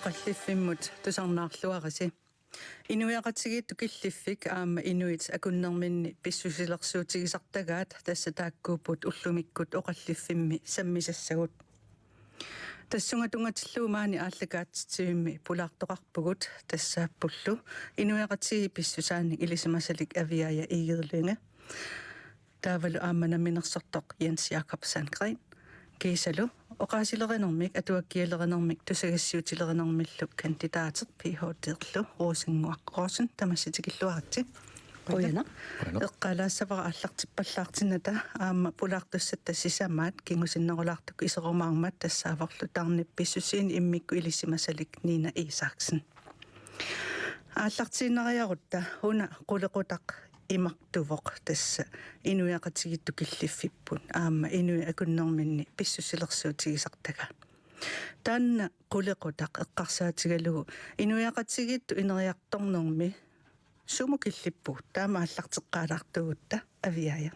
oqalliffimut tusarnaarluarisi inuiaqatigit tukilliffik aama inuit akunnerminni pissusilersuutigisartagaat tassa taakkuuput ullumikkut oqalliffimmi sammisassagut tassungatungatilluumaani ааллакаатсимми пулаартоқарпугут тассааппуллу инуяқатиги писсусаани илисимасалик авиая игерлинга таавалу ааманаминерсортоқ Jens Jakobsen Gren кисалу оқаасилеринэрмик атуаккиалеринэрмик тусагассиутилеринэрмиллу кандидатер PhD-ерлу Rosengård тамасситикиллуаратти Qoyana. Eqqalaassavara аллартиппаллаартинната аама пулаартуссат тассисамаат кингусиннерулаартук исерумаармат тассаафарлу тарнипписсусиин иммикку илиссимасалик Nina Isaksen ааллартиинериарутта уна qulеqutaq имартувоқ тасса инуяқатигитту киллиффиппут аама инуи акуннэрминни писсусилерсуутигисартага таанна qulеqutaq эққарсаатигалугу инуяқатигитту инериарторнэрми сумукиллиппу таама аллартеққаалаартугутта авиая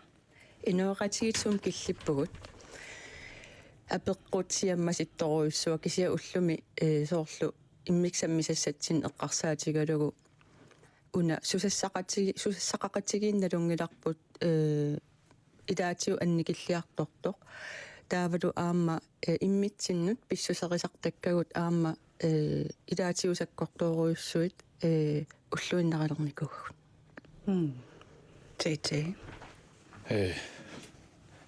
Инуақатигитсум киллиппугут апеққутсиаммаситторуйссуа кисиа уллуми соорлу иммиксаммисассатсин эққарсаатигалугу уна сусассақатигиинналунгиларпут идаатиу анникиллиарторторқ таавалу аама иммитсиннут писсусерисартаккагут аама идаатиусаккортооруйуссуит уллуиннаралерникуггут тете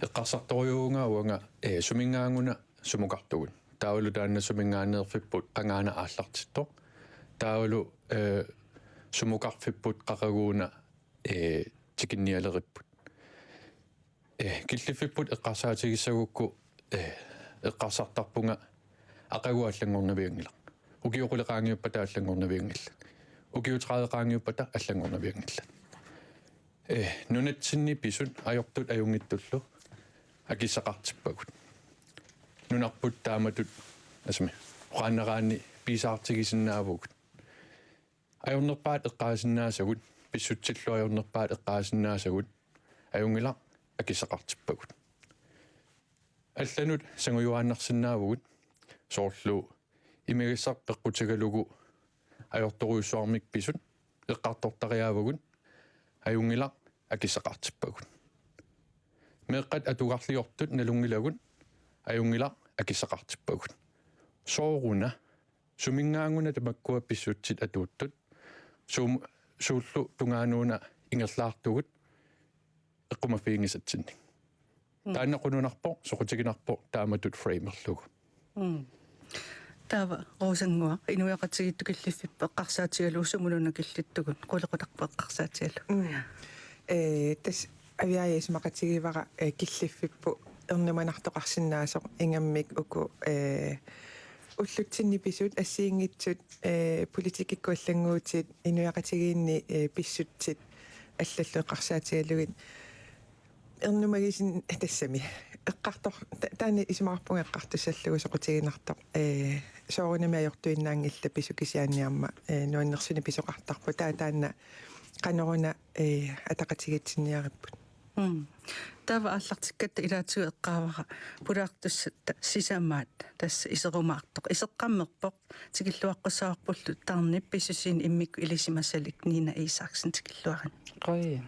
эққарсарторюунгауанга сумингаангуна сумукартугут таавалу таанна сумингаанеерфиппут qangaana ааллартитто таавалу сумукарфиппут qaqaguuna тикинниалериппут киллиффиппут эққарсаатигиссагукку эққарсартарпунга ақагуаллангорнавиангила укиоқулеқаангиуппата аллангорнавиангилла укиутраеқаангиуппата аллангорнавиангилла нунатсинни писут ajortut ajungittullu акисақартиппагут нунарпут тааматут асми қаанераани писаартигисиннаавугут ajornerpaat eqqaasinnaasagut pissutsillu ajornerpaat eqqaasinnaasagut ajungila акисақартиппагут алланут сангуюааннарсиннаавугут соорлу имигиссар пеққутигалугу ajortoruussuarmik pisut eqqartortariaavugut ajungila акисақартиппагут меэққат атугарлиортут налунгилагут ajungila акисақартиппагут сооруна сумингаангуна тамаккуа писсутсит атууттут сууллу тунгаанууна ингерлаартугут эққумафиингисатсинни тааннақунунарпо соқутигинарпо тааматут фреймерлугу таава Rosengård инуяқатигитту киллиффиппа эққарсаатигалу сумулуна киллиттугут qulеqutaqpa эққарсаатигалу тас авиаисмақатигивара киллиффиппу эрнуманартоқарсинаасоқ ингаммик уку уллутсинни писут ассиингитсут политикиккуаллангуутит инуяқатигиинни писсутсит аллаллу эққарсаатигалугит эрнумагисин тассами эққартор таани исмаарпунга эққартуссаллугу соқутигинартоқ соорунами ajortuinnaangilla писукисианиарма нуаннерсуни писоқартарпу таанна qanорuna атақатигитсиниариппут тава аллартиккатта илаатигу эққаавара пулаартуссатта сисамаат тасса исерумаартоқ исеққаммерпоқ тикиллуаққусаарпуллу тарнип писсусиин иммикку илисимасалик Nina Isaksen тикиллуарин qoy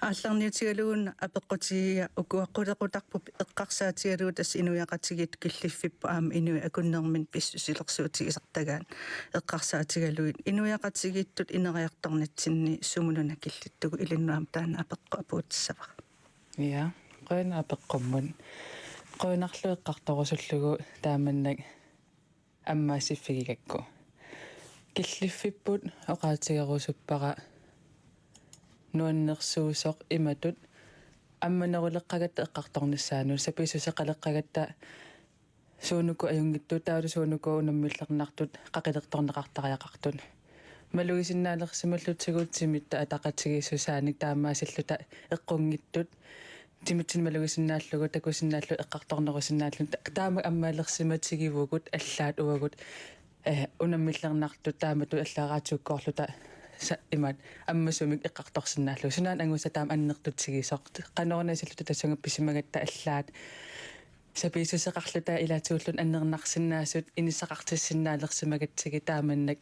аалларниутигалуунна апеққутигиа укуаққулеқутарпуп эққарсаатигалуу тасса инуяқатигит киллиффиппу аама инуи акуннермин писсусилерсуутигисартагаан эққарсаатигалуит инуяқатигиттут инериарторнатсинни сумулуна киллиттугу илиннуам таана апеққу апуутиссавара ja qoyna apeqqummun qoynarlu eqqartorusулlugu taamannag аммаасиффигикакку киллиффиппут оqaatigerusuppara нуаннерсуусоқ иматут амманерулеққагатта эққарторнissaanu саписусеқалеққагатта суунуку аюнгитту таалу суунуку унаммиллернартут қақилерторнеқартариақартут малугисиннаалерсималлутсигуутсимитта атақатигиссусааник таамаасиллута эққунгиттут тимитсин малугисиннааллугу такусиннааллу эққарторнерусиннааллу таама аммаалерсиматигивугут аллаат уагут унаммиллернартут таамату аллаараатиуккоорлута имат аммасумик эққарторсиннааллу сунаан ангуса таама аннертутсигисоқ қанорнасиллута тассунгапписимагатта аллаат саписусеқарлута илаатууллун аннернарсинаасут инисақартиссиннаалерсимагатсиги тааманнак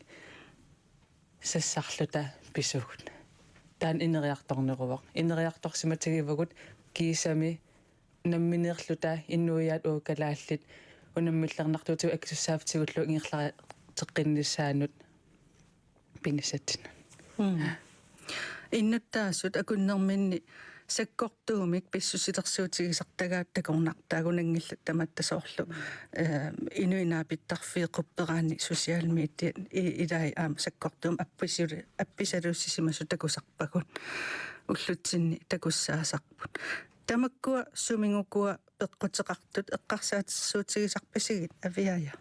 сассарлута писугут таан инериарторнерувақ инериарторсиматигивагут киисами намминеерлута иннуиаат уукалааллит унаммиллернартууту аксуссаафтигуллу ингерлара теққиннissaанут пинисатсина иннуттаасут акуннэрминни саккортуумик писсусилерсуутигисартагаат такорнартаагунангилла таматтасоорлу инуинаапиттарфиеқуппераани социал медиа илаи аама саккортуум апписалууссисимасу такусарпагун уллутсинни такуссаасарпут тамаккуа сумингукуа пеққутеқартут эққарсаатиссуутигисарпасигит авиая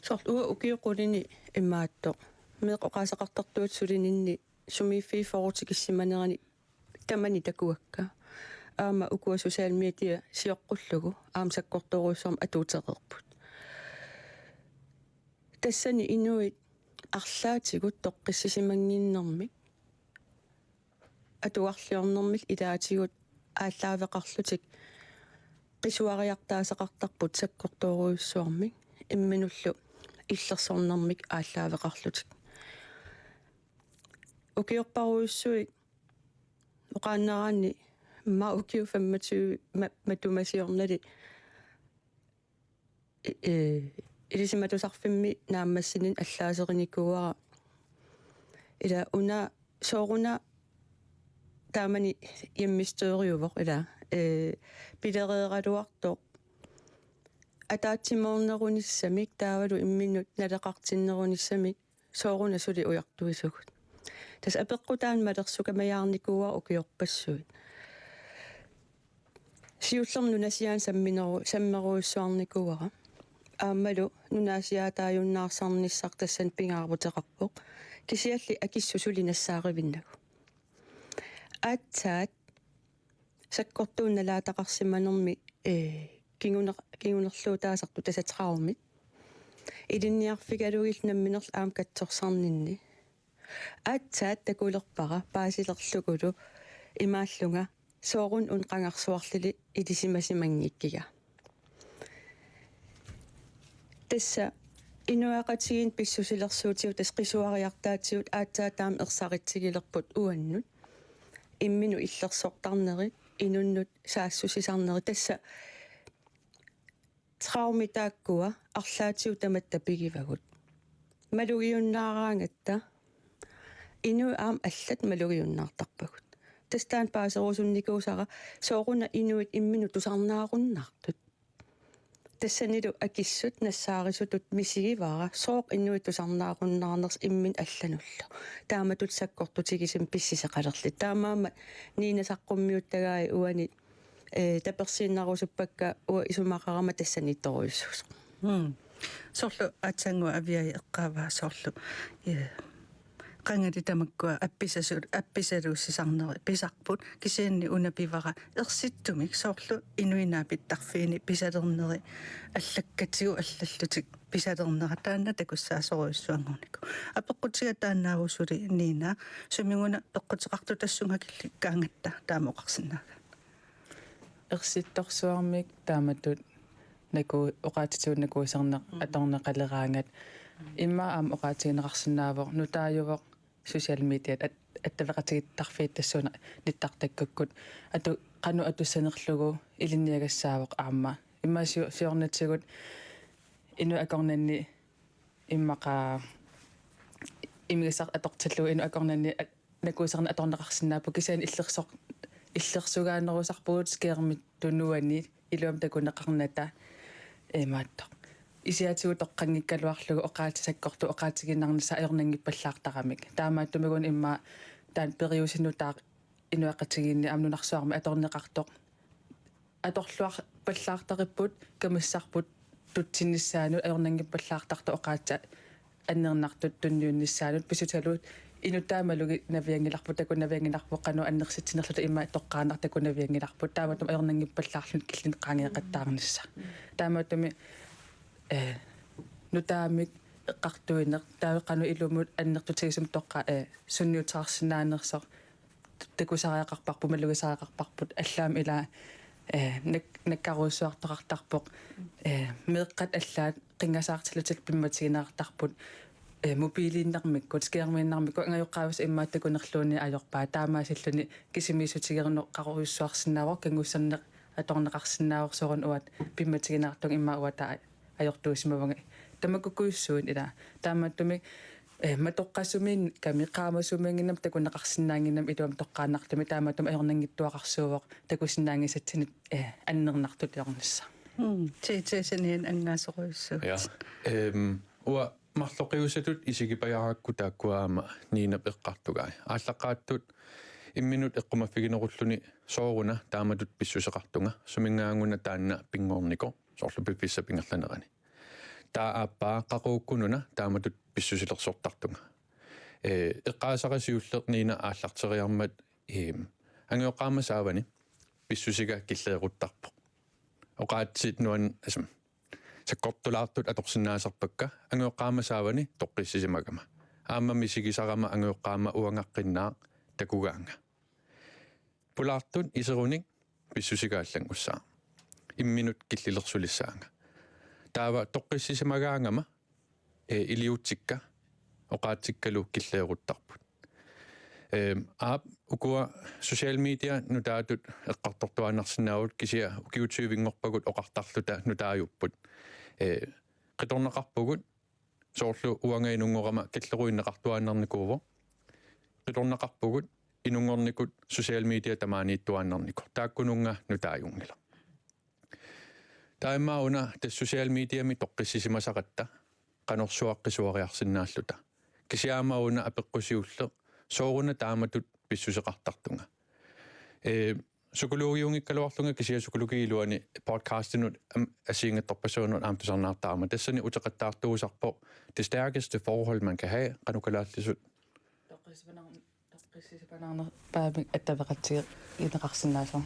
сорт укиоқулини имаатто меқоқаасақартартуут сулининни сумиффи форутикиссиманерани тамани такуакка аама укуа социал медиа сиоққуллугу аама саккорторуусорм атуутеқерпут тассани инуит арлаатигут тоққиссисимангиннэрмик атуарлиорнэрмик илаатигут ааллаавеқарлутик qisuariartaasaqartarput sakkortoruussuarmik имминуллу иллерсорнэрмик ааллаавеқарлутик укиорпаруйуссуик оқааннараани ма укиу 25 матумасиорнали илисиматусарфимми нааммассинин аллаасериникуара ила уна сооруна таамани яммистериувоқ ила пилереералуарто атаатсимоорнерунissamик таавалу имминут налеқартиннерунissamик сооруна сули уяртуисугут тас апеққутаан малерсукамаярникуа укиорпассуит сиуллерну насиаан саммеруйссуарникуара ааммалу нунаасиаатааюннаарсарниссар тассан пингаарпутеқарпоқ кисиалли акиссу сули нассааривиннагу аатсаат саккортуунналаатақарсиманерми кингунерлуутаасарту тасатраумит илинниарфигалугил намминерл аам катсорсарнинни аатсаат такулерпара паасилерлугулу имааллунга соорун унқангарсуарлили илисимасимангиккига тасса инуақатигин писсусилерсуутиу тас қисуариартаатигут аатсаатаам ерсаритсигилерпут уаннут иммину иллерсортарнери инуннут саассусисарнери тасса траумитааккуа арлаатиу таматта пигивагут малугиуннаараангатта ину аам аллат малугиуннаартарпагут тастаан паасерусунникуусара сооруна инуит иммину тусарнааруннаартут тассанилу акиссут нассаарисутут мисигивара сооқ инуит тусарнааруннаарнерс иммин аллануллу тааматут саккортутигисим писсисеқалерли таамаама ниинасаққуммиуттагаи уани таперсииннарусуппакка уа исумақарама тассанитторуйссус сорлу атсангуа авиай эққааваа сорлу qangati tamakkua appissaluussisarneri pisarput kisianni unapivara ersittumik soorlu inuinaapittarfiini pisalerneri allakkatigu allallutik pisalernera taanna takussaasoruissuanngorniku apeqqutiga taannaavusuli niina suminguna peqqutiqartu tassungakilli kaangatta taamoqarsinnaaga ерситторсуармик тааматут наку оqaatituunnakuusarneq аторнеқалераангат имма аам оqaатигинеқарсинаавоқ нутаажувоқ социал медиат аттавеқатигиттарфиит тассуна ниттартаккуккут ату қану атуссанерлугу илинниагассаавоқ аама имма сиорнатсигут ину акорнанни иммаqa имигасар аторталлугу ину акорнанни накуусарна аторнеқарсинаапу кисаани иллерсугаанерусарпугут скеермит тунуани илуам такунеқарната эмааттоқ исиатигу тоққангиккалуарлугу оqaатисаккорту оqaатигиннарнаса аёрнангиппаллаартарамик таамааттумигун имма таан периусинутаа инуақатигинни амнунарсуарми аторнеқартоқ аторлуар паллаартариппут камассарпут тутсиннссаанут аёрнангиппаллаартарту оqaатса аннернартут тунниунниссаанут писуталуут инутаамалуги навиангиларпут такунавиангиларпу кану аннерситсинерлута имма тоққаанартакунавиангиларпут тааматум аёрнангиппаллаарлун киллин qaangeqattaarnissa тааматуми нутаамик эққартуинеқ таавеқану илумут аннертутигисум тоққа сунниутаарсинаанерсор такусариақарпарпу малугисариақарпарпут аллаам ила наккаруусуартоқартарпоқ меэққат аллаат қингасаартилутит пимматигинаартарпут мобилииннармиккут скиармииннармикку ангаюққаавас иммааттакунерлууни ajorpaa таамаасиллуни кисимиисутигерну қаруйуссуарсинаавар кангуссарнеқ аторнеқарсинааварсорун уат пимматигинаартун имма уата ajortuусимавага тамакукуйуссуун ила таамааттуми матоққасумин ками qaamasumiнгинам такунеқарсинаангинам илуам тоққааннартуми таамааттум аёрнангиттуақарсуувоқ такуссинаангисатсинит аннернартут иорнисса тээсэнин ангаасоруйуссуу Ja. Uа марлоқиусатут исигипаяаракку тааккуаама ниинап эққартугай. Ааллаққааттут имминут эққумаффигинеруллуни сооруна тааматут писсусеқартунга сумингаангуна таанна пингоорнико соорлу пипписса пингерланерани. Таа ааппаа қақууккунуна тааматут писсусилерсортартунга. Эққаасақасиуллеқ нина ааллартериармат ангеоқаама саавани писсусига киллееруттарпоқ. Оqaatsit nuan asum саккортулаартут аторсинаасарпакка ангеоқаама саавани тоққиссисимагама аама мисигисарама ангеоқаама уангаққиннаа такугаанга пулаартут исеруник писсусигааллан уссаа имминут киллилерсулиссаанга таава тоққиссисимагаангама илиутсикка оqaатсиккалу киллееруттарпут аап укуа social media нутаатут эққартортуаннарсинаавут кисиа укиутсуивингорпагут оқартарлута нутаажуппут қиторнеқарпугут соорлу уангаинунгорама киллеруиннеқартуааннарникууво қиторнеқарпугут инунгорникут social media тамаанииттуааннарнику тааккунунга нутаажунгила таимауна тас social media ми тоққиссисимасақатта қанорсуаққисуариарсинааллута кисиаамауна апеққусиулле сооруна тааматут писсусеқартартунга сукулугиунгиккалуарлунга кисиа сукулугиилуани подкастинут асиингатторпасуунут аамтусарнаартаама тассани утеқаттаартуусарпо det stærkeste forhold man kan have qanukalaatlisut тоққиссипанаарнер паами аттавеқатсиге инеқарсинаасоо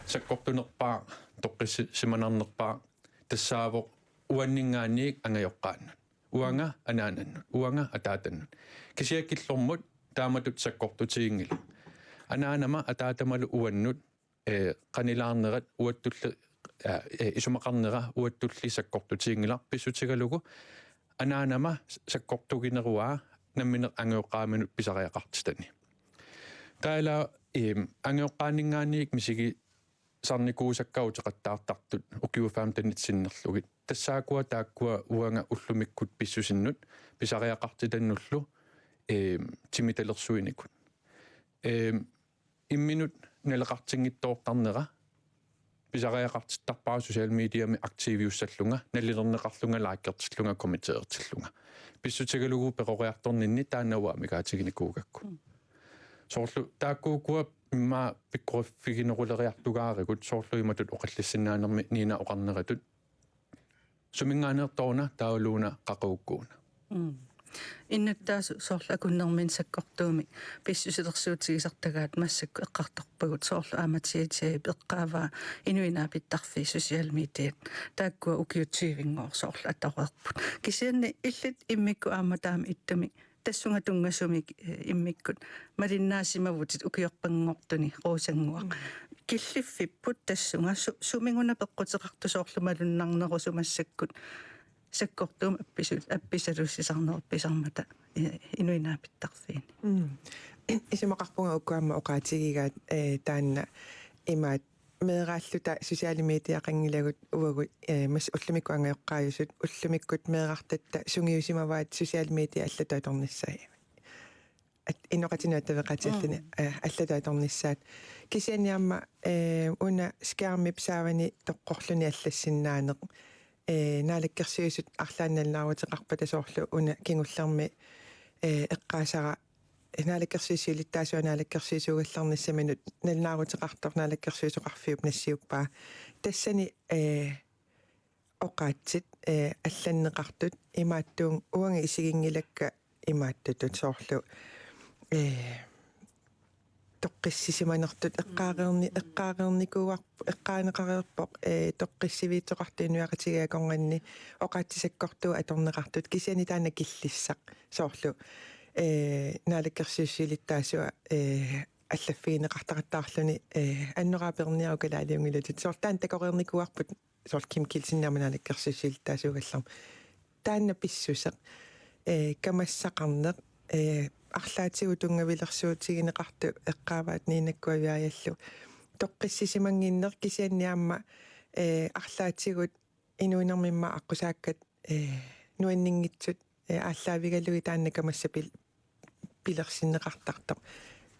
саккортунерпаа тоққиссиманарнерпаа тассаавоқ уаннингаанниик ангайоққааннут уанга анаананнут уанга атаатаннут кисиаккиллормут тааматут саккортутигингила анаанама атаатамалу уаннут qanilаарнерат уаттулле исумақарнера уаттулли саккортутигингила писсутигалугу анаанама саккортугинеруаа намминеқ ангеоққааминут писариақартитани таала ангеоққаанингаанниик мисиги сарникуусаккаутеқаттаартартут укиуфаам танитсиннерлугит тассаакуа тааккуа уанга уллумиккут писсусиннут писариақартитаннуллу тимиталерсуиникут имминут налеқартингиттоортарнера писариақартиттарпаа social media ми активиуссаллунга наллилернеқарлунга лайккертиллунга комментеертиллунга писсутигалугу пеқориарторнинни таанауа мигаатигиникуугакку соорлу тааккуукуа имма пиккорфигинерулериартугааригут соорлу иматут оқаллиссинаанерми нина оқарнератут сумингаанеэртоона таалууна қақууккууна иннаттаа соорлу акуннэрмин саккортууми писсусилерсуутигисартагаат массакку эққарторпагут соорлу ааматиатиа эққааваа инуинаапиттарфи social media тааккуа укиутсиивингоор соорлу атаруерпут кисианни иллит иммикку ааматаами иттами тассунга тунгасумик иммиккут малиннаасимавутит укиорпангортуни роосангуа киллиффиппут тассунга сумингуна пеққутеқарту соорлу малуннарнерусумассаккут саккортуум апписалуссисарнер писармата инуинаапиттарфиини исумақарпунга уккуамма оqaатигигаат таанна имаат меэрааллута социали медиа қангилагут уагут мас уллумикку ангайоққаажусут уллумиккут меэрартатта сунгиусимаваат социали медиа аллатааторниссаа иноқатинуаттавеқатиаллани аллатааторнissaат кисианиамма уна скармип саавани тоққорлуни аллассиннаанеқ наалаккерсиусут арлаанналнааруутеқарпата соорлу уна кингуллерми эққаасара наалаккерсиусилиттаасуанаалаккерсиусугалларниссаминут налнааруутеқартор наалаккерсиусоқарфиуп нассиуппаа тассани оqaатсит алланнеқартут имааттуун уанга исигингилакка имааттутут соорлу тоққиссисиманертут эққаагерникууар эққаанеқареерпоқ тоққиссивиитсоқартуинуақатигаакорнганни оqaатсисаккортуу аторнеқартут кисиани таана киллиссақ соорлу наалаккерсиуссилиттаасуа аллаффигинеқартақаттаарлүни аннораперниарукалаалиунгилутит сортаан такорерникуарпут сорт ким килсиннааманаанак керсисил таасуугалларм таанна писсусеқ камассақарнеқ арлаатигу тунгавилерсуутигинеқарту эққааваат ниинаккуавиаяллу тоққиссисимангиннер кисианниаама арлаатигут инуинермимма аққусааккат нуаннингитсут ааллаавигалуги таанна камассапил пилерсиннеқартартоқ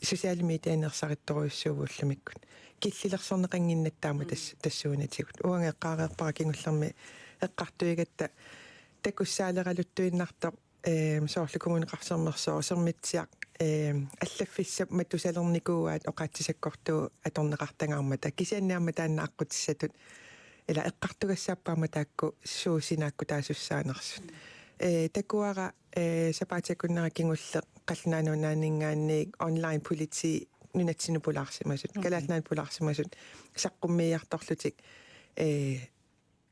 социал медианерсаритторуйуссуугууллумиккут киллилерсорнеқангиннаттаама тассуунатигут уангеққаареерпара кингуллерми эққартуигатта такуссаалералуттуиннартоқ соорлу коммуниқарсермерсоо сермитсиақ аллаффиссап матусалерникууаат оқаатсисаккортуу аторнеқартангаармата кисианниарма таанна аққутиссатут ила эққартугассааппаама таакку суусинаакку таасуссаанерсут такуара сапаатикуннера кингулле қаллаанунаанингаанниик онлайн полити нунатсинупулаарсимасут калаалнаан пулаарсимасут саққуммиарторлутик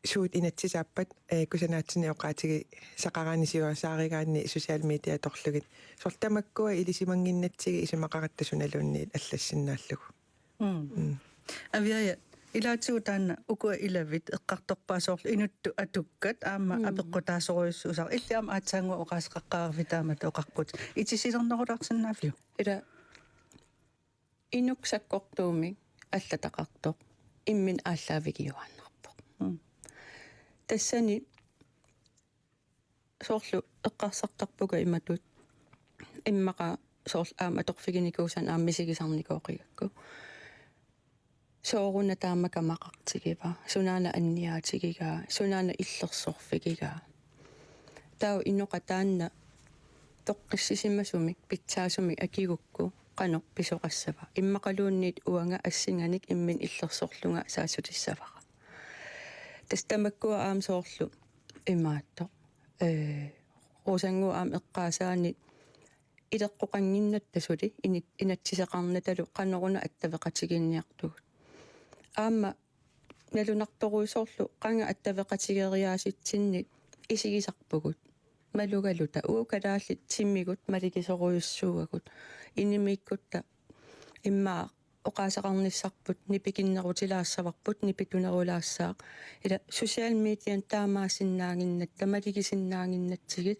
суут инатсисааппат кусанаатсини оқаатиги сақараанисиуасааригаанни социал медиа торлугит сортамаккуа илисимангиннатсиги исимақараттасуналуунниит аллассиннааллугу авиа илаатигу таанна укуа илавит эққарторпаасоорлу инутту атуккат аама апеққутаасоруйуссуусаар иллиама аатсаангу оқаасеқаққааривитаамат оқарпут итисилернерулаарсиннаавлу ила инуксаккортуумик аллатақартоқ иммин ааллаавигиуааннарпоқ тассани соорлу эққарсартарпуга иматут иммақа соорл аама торфигиникуусан ааммисигисарникооқигакку соорунна таамака мақартигива сунаана анниаатигигаа сунаана иллерсорфигигаа тау инноқа таанна тоққиссисимасумик питсаасумик акигукку қано писоқассава иммақалуунниит уанга ассинганик иммин иллерсорлунга саасутиссавара тастамаккуа аам соорлу имаатто росангу аам эққаасаани илеққоқангиннаттасули инатсисеқарнаталу қанеруна аттавеқатигинниартугут аама налунарторуисоорлу қанга аттавеқатигериааситсинни исигисарпугут малугалута уукалааллит тиммигут маликисоруйуссуугагут инимиккутта иммаа оқаасақарниссарпут нипикиннерутилаассаварпут нипитунерулаассаа ила социал медиан таамаасиннаангиннат тамаликисиннаангиннатсигит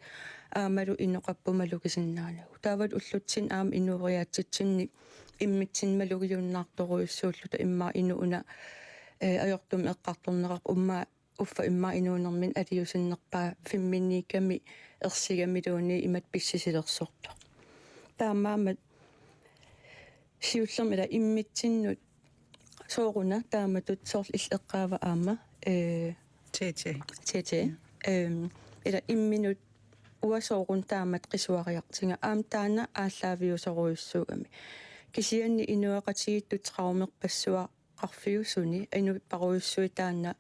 аамалу иноқаппумалукисиннаанагу таавал уллутсин аама инуриаатситсинни иммитсин малугиуннаарторуйуссууллута иммаа инууна ajortum eqqartorneraq umma uffa imma inuunermin aliusinnerpaa fimminniikami ersigamiluuni imat pissisilersortu taamaamat siullermila immitsinnut sooruna taamatut soorl illeqqaava aama tete ila imminut uasoorun taamat qisuariartinga aam taana ааllaaviusoruissuugami kisianni inuaqatigittut traumerpassua qarfiusuni inu paruussui taanna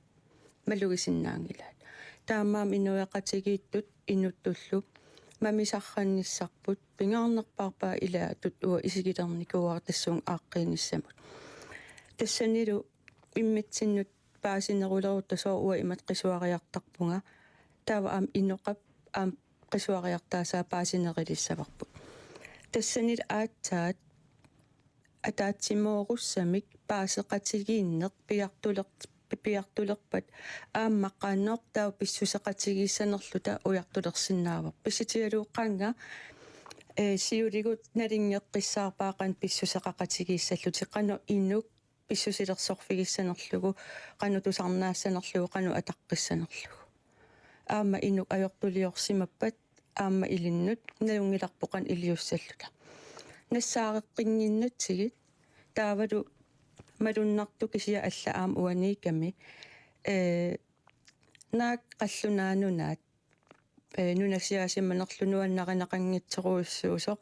malugisinnaangilaat taamaam inuaqatigiittut inuttullu mamisarrannissarput pingaarnerpaarpaa ilaatut ua isigilernikuar tassuun aaqqiinissamut tassanilu immitsinnut paasinerulerutta soo ua imat qisuariartarpunga taava aam inoqap aam qisuariartaasaa paasinerilissavarbut tassanil aatsaat атаатсимоорусsamik паасеқатигииннеқ пиартулерпат ааммаққааннеқ таа писсусеқатигииссанерлута уяртулерсиннаавар писситигалууққанга сиулигут налингеққиссаарпаақан писсусеқақатигииссаллути қано инук писсусилерсорфигиссанерлугу қано тусарнаассанерлугу қано атаққиссанерлугу аама инук ajortuliorsimappat аама илиннут налунгиларпоқан илиуссаллута нассаареққингиннатсигит таавалу малуннарту кисия алла аам уаниками наак қаллунаанунаат нунасиасимманерлунуаннаринақангитсеруйуссуусо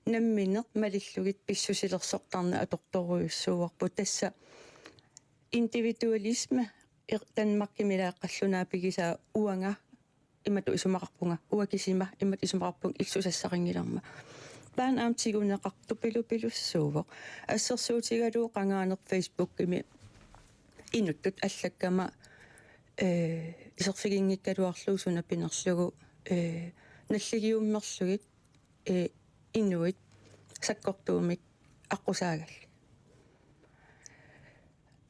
намминеқ малиллугит писсусилерсортарна аторторуйуссууарпу тасса индивидуалисме танмаркимилааққаллунаапигиса уанга имату исумақарпунга уакисима имат исумақарпун иллусассарингиларма пан амтигунеқарту пилупилуссуувоқ ассерсуутигалуу қангаанер Facebook ими инуттут аллаккама исерфигингиккалуарлуусуна пинерлугу наллигиуммерлугит инуит саккортуумик аққусаагал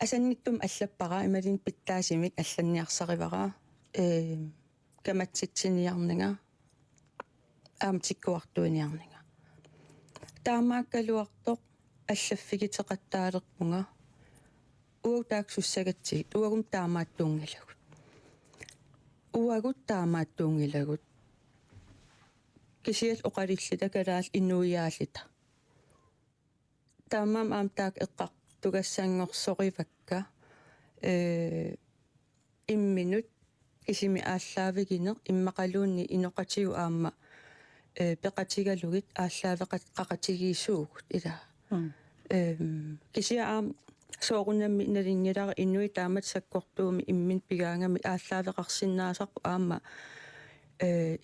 асанниттум аллаппара ималин питтаасимик алланниарсаривара каматситсиниарнага аамтиккуартуиниарнага таамааккалуартоқ аллаффигитеқаттаалерпунга уау тааксуссагатсигит уагум таамааттуунгилагут уагут таамааттуунгилагут кисиал оқалиллита калаал иннуиаалита таамаам аамтаак эққақ тугассаангорсоривакка имминут исими ааллаавигинеқ иммақалуунни иноқатигу аама пеқатигалугит ааллаавеқат қақатигиисуугут ила кисиа аам соорунамми налингилара иннуи таамат саккортууми иммин пигаангами ааллаавеқарсинаасарпу аама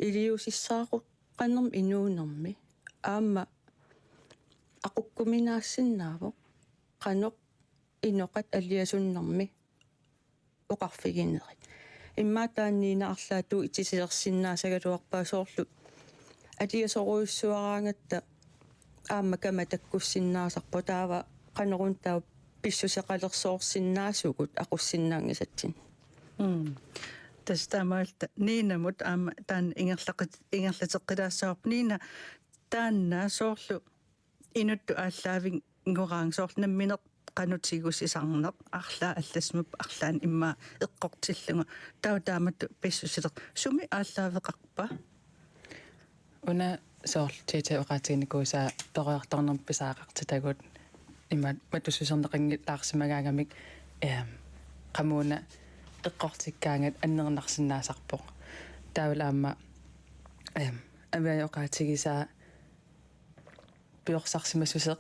илиусиссаақут qannum inuunermi aamma aqukkuminaassinnaaво qanoq inoqat alliasunnermi oqarfiginerit иммаатаанниинаарлаату итисилерсиннаасагалуарпаасоорлу алиасоруйуссуараангаtta аама кама таккуссиннаасарпо таава qanерун таа писсусеқалерсоорсиннаасугут aquссиннаангисатсин тастамаалта нинамут аама таан ингерлатеққилаассаарп нина таанна соорлу инутту ааллаавин ngораан соорлу намминеқ qanutsigusisarneq арлаа алласмуп арлаан имма эққортиллуга таа тааматту писсусилеқ суми ааллаавеқарпа уна соорлу тиитаоқаатигникуусаа ториарторнерписаақартитагут имма матуссусернеқингит таарсимагаагамик qamuna эққортиккаангат аннернарсинаасарпоқ таавалаама авиаоқаатигисаа пиорсарсимассусеқ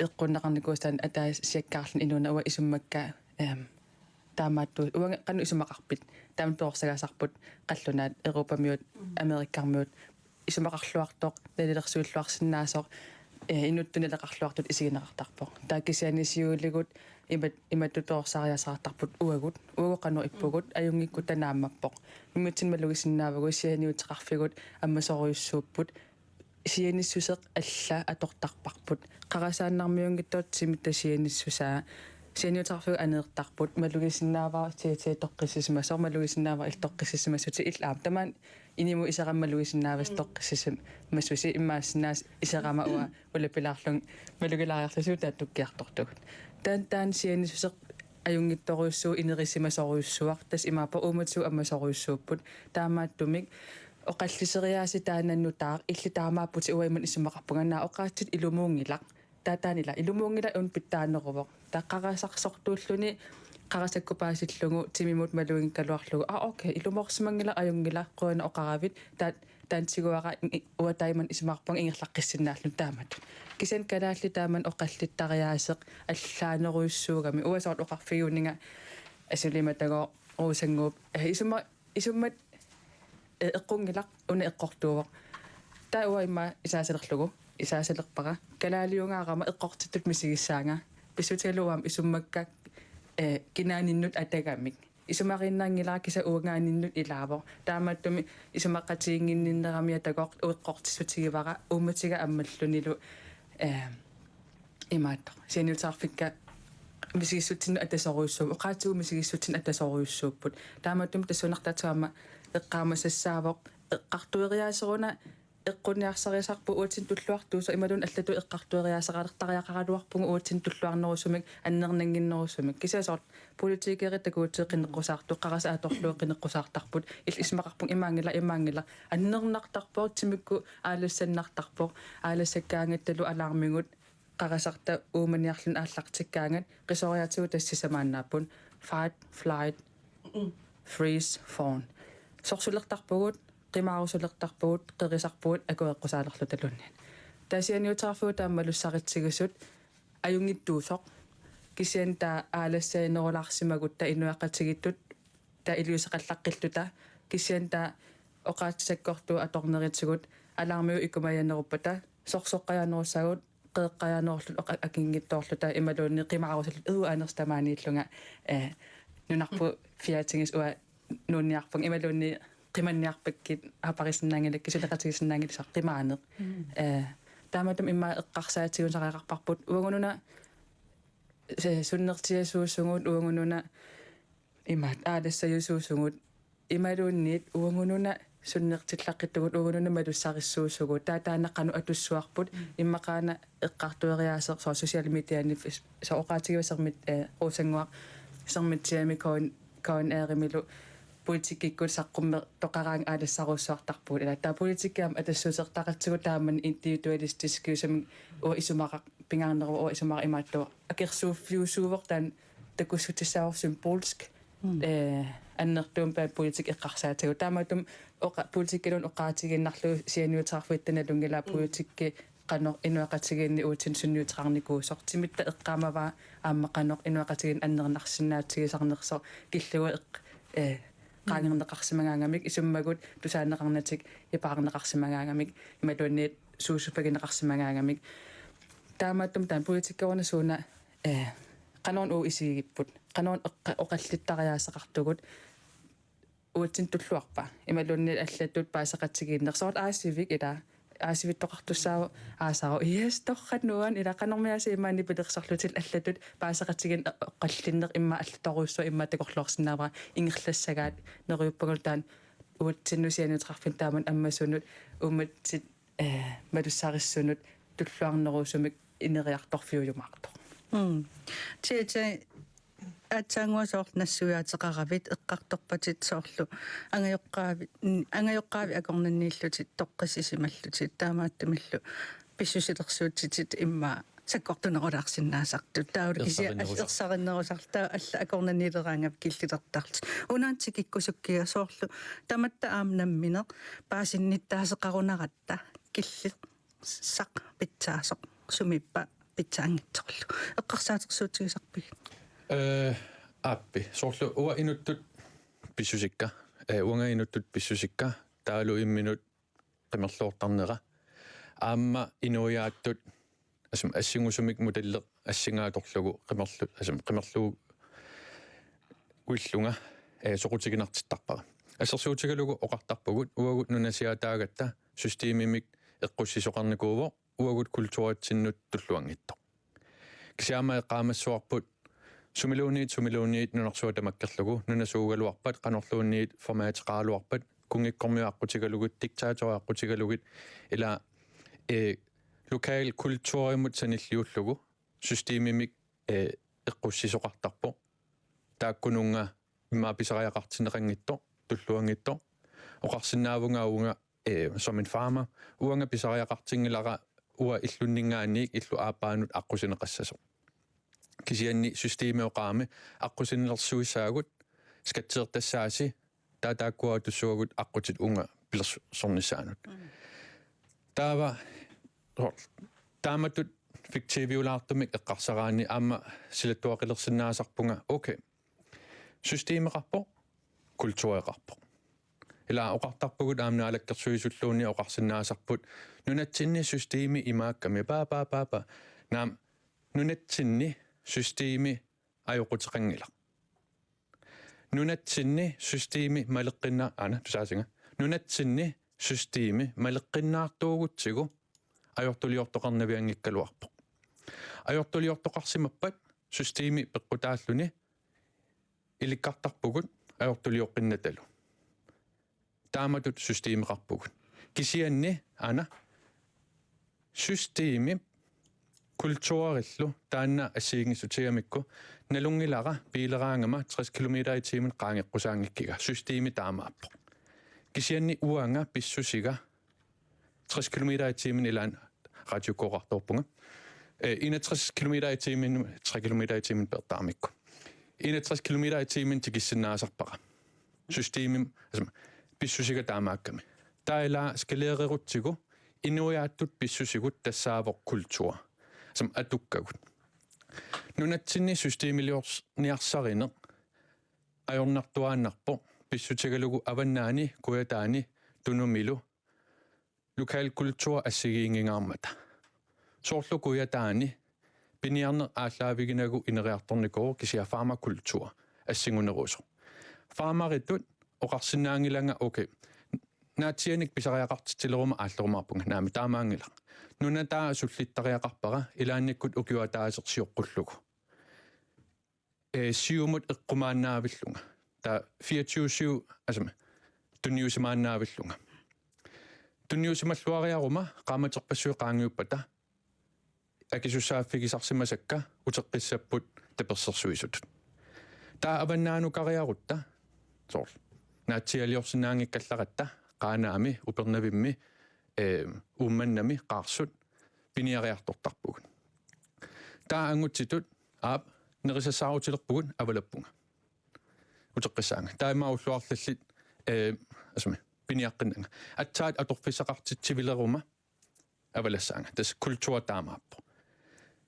эққуннеқарникуустаан атаа сиаккаарлун инуна уа исуммакка таамаатту уанга қану исумақарпит таам тоорсагаасарпут қаллунаат европамиут америккармиут исумақарлуартоқ налилерсуиллуарсинаасоқ инуттунилеқарлуартут исигинеқартарпоқ тааккисианисиуулигут иматтутоорсариасаартарпут уагут уагоқану иппугут аюнгикку танааммаппоқ иммутсинмалугисиннаавагу сианиутеқарфигут аммасоруйуссууппут сианиссусеқ алла атортарпарпут қарасааннармиунгиттоот симитта сианиссусаа сианиутеқарфигу анеэртарпут малугисиннааваа тоққиссисимасоо малугисиннааваа илтоққиссисимассути иллаам тамаан иниму исеқаммалугисиннаавас тоққиссисим массуси иммаассинаас исеқама уа улапилаарлун малугилаариарлусуу тааттуккиартортугут таан сианиссусеқ аюнгитторуйуссуу инерисимасоруйуссуар тас имаапа ууматсуу аммасоруйуссууппут таамааттумик оқаллисериааси таананнутаа илли таамааппути уайман исумақарпуганнаа оқаатсит илумуунгилақ таатаанила илумуунгила ун питтаанерувоқ таққарасарсортууллуни қарасаккупаасиллугу тимимут малуингкалуарлугу окей илумоорсимангила аюнгила қуана оқаравит таансигуара уатайман исумаарпан ингерлаққиссиннааллун таамат кисен калаалли тааман оқаллиттариаасеқ аллаанеруйуссуугами уасаат оқарфигуунинга асулиматаго уусангууп исуммат эққунгилақ уна эққортуувоқ таа уайма исаасалерлугу исаасалерпара калаалиунгаарама эққортиттут мисигиссаанга писсутигалуам исуммаккак кинааниннут атагамик исумариннаангилаа киса уангааниннут илаавоо таамааттуми исумаққатигингинниннерамиа тагоқ уэққортиссутигивара ууматига аммаллунилу имаатто сианиутаарфикка мисигиссутсинну атасоруйуссуу оқаатигу мисигиссутсин атасоруйуссууппут таамааттуми тассунартаатуама эққаамасассаавоқ эққартуериаасеруна эққуниарсариасарпу уутин туллуартуусо ималун аллату эққартуериасақалертариақараluarpungu уутин туллуарнерусумик аннернангиннерусумик кисасоор политикери такуутеққинеққусаарту қараса аторлуеққинеққусаартарпут ил исмақарпун имаангила аннернартарпоо тимикку аалуссаннартарпоо аалассаккаангатталу алаармигут қарасарта ууманиарлун ааллартиккаангат қисориатигу тассисамааннааппун fight flight freeze fawn сорсулертарпугут qimaarusulertarpugut qerisarpugut akueqqusaalerlu talunnian taasianiutarfugu taammalussaritsigussut ajungittuusoq kisian taa aalassainerulaarsimagut ta inuaqqatigittut ta iliuseqallaqqilluta kisian taa oqaatisakkortu atorneritigut alarmiu ikumayaneruppata sorsoqqajanerussagut qeeqqajanerullut akingittoorluta imaluunni qimaarusullut aanerstamaaniillunga nunarpu fiatingis ua nuunniarpung imaluunni qimanniarpakkit aparissinnaangilak kisuleqatigissinnaangili saqqimaaneq тааматум имма эққарсаатигун сақақарпарпут уангунуна суннертиасууссугут уангунуна имаат аалассаюсуусугут ималуунниит уангунуна суннертиллаққиттугут уангунуна малуссариссуусугут таатаанеққану атуссуарпут иммақаана эққартуериаасеқ соо социал медиани сооқаатигивасермит уусангуақ сэрмитсиами коон ааримилу политиккиккут саққумме тоқараан аалассаруссуартарпугут ила таа политиккаам атассуусертақатсигут тааман индивидуалистискиусами о исумақақ пингаарнеру о исумақ имааттуа акерсууффиусуувер таан такуссутиссаавар символиск аннертуум паа политик эққарсаатагу таамаатум оқа политиккалун оқаатигиннарлу сианиутаарфуиттаналунгила политикки qanor inuaqatigiinni uutin sunniutararnikuusor timitta eqqaamavaa aamma inuaqatigin annernersinnaatigisarnerso killuga qaangerneqarsimangaangamik isummagut tusaaneqarnatik ipaarneqarsimangaangamik imaluanniit suusupagineqarsimangaangamik taamaattum taan politikkawarna suuna qanorn uu isigipput qanorn oqallittariaaseqartugut uutin tulluarpa imaluanniit allatut paasaqatigiinnersoort aasivik ila аасивиттоқартуссаава аасаро иэс торратнуан илақанормиаси имаани пилерсарлутил аллатут паасақатигин эққаллиннеқ имма аллаторуссу имма такорлуорсинаавара ингерлассагаат нериуппагултаан уутсиннусианутеқарфин тааман аммасунут уматсит малуссариссунут туллуарнеруусумик инериарторфиуйумаартор тиэтэй атсаангуасоорт нассуяатеқаравит эққарторпатит соорлу ангайоққаави акорнаннииллутит тоққасисималлутит таамааттамиллу писсусилерсуутситит имма саккортунерулаарсиннаасарту таулу кися аллерсариннерусарлаа алла акорнанниилераангап киллилертарлт унаантик иккусуккиа соорлу таматта аамнамминеқ паасинниттаасеқарунератта килли сақ питсаасоқ сумиппа питсаангитсорлу эққарсаатерсуутигисарпиг аппи соорлу уа инуттут писсусикка уанга инуттут писсусикка таалу имминут qimmerluortarnera аама инуяаттут асум ассингусумик муталле ассингааторлугу qimmerluu уиллунга соqutiginartittарпара ассерсуутигалугу оқартарпугут уагут нунасиатаагатта системимик эққуссисоқарникууво уагут культуратсиннут туллуангитто кисиама эққаамассуарпут сумилуунниит нунарсуа тамаккерлугу нунасуугалуарпат канорлуунниит формаатеқаалуарпат кунгиккормиаққутигалугут диктаториаққутигалугит ила локал культуримут саниллиуллугу системимик эққуссисоқартарпо тааккунунга имааписариақартинеқангитто туллуангитто оқарсинаавунгаавунга som en farmer уанга писариақартингилара уа иллуннингаанниик иллу аапаанут аққусинеқассасо кисианни системеоқаами аққусиннерсуисаагут скатсеэртассааси таатааккуа туссуагут аққутит унга пилерсорнissaанут таава тааматут фиктивиулаартумик эққарсараани аама силаттуақилерсиннаасарпунга окей системеқарпо культуреқарпо ила оқартарпугут аамнаалаккерсуисуллууни оқарсиннаасарпут нунатсинни системи имаакками паа наам нунатсинни системи ajоқутеқангила нунатсинни системи малеққинна ана тусаасинга нунатсинни системи малеққиннаартуугутсигу ajортулиортоқарнавиангиккалуарпо ajортулиортоқарсимаппат системи пеққутааллуни иликкартарпугут ajортулиоққиннаталу тааматут системеқарпугут кисианни ана системи культуриллу таанна ассигингисутиамикку налунгилара пилераангама 30 км/t qaangeqqusаангиккига системи таамааппо кисианни уанга писсусига 30 км/t илаан радиокоқарторпунга 61 км/t 3 км/t пертаамикку 61 км/t тикиссиннаасарпара системим писсусига таамаакками таила скалеерерутсигу инуяаттут писсусигут тассаавоқ культура сам атуккагут нунатсинни системилиорс ниарсарине ajornartuaannarpo pissutigalugu avannaani kuyataani tunummilu lokal kultur assigiingingaarmata soorlu kuyataani piniarne aallaaviginagu ineriartornikoo kisia farmakultur assinguneruso farmaritut oqarsinnaangilanga okay naatsianik pisariaqartitileruma ааллерумаарпунга наами таамаангила нуна таа суллиттариақарпара илаанниккут укиуа таасерсиоққуллугу сиумут эққумааннаавиллунга та 24/7 асама тунниусимааннаавиллунга тунниусималлуариарума qaamaтерпассуи qaangiuppata акисуссааффигисарсимасакка утеққиссаппут таперсерсуисут таа аваннаанукариарутта соор наатсиалиорсинаангиккалларатта qaanaami upernavimme ummannami qaarsut piniariartortarpugun taa angutsitut aap nerisassaarutilerpugun avalappunga uteqqissaanga taimmaulluarlallit asma piniaqqinanga atsaat atorfissaqartitsivileruma avalassaanga tas kulturtaamaappo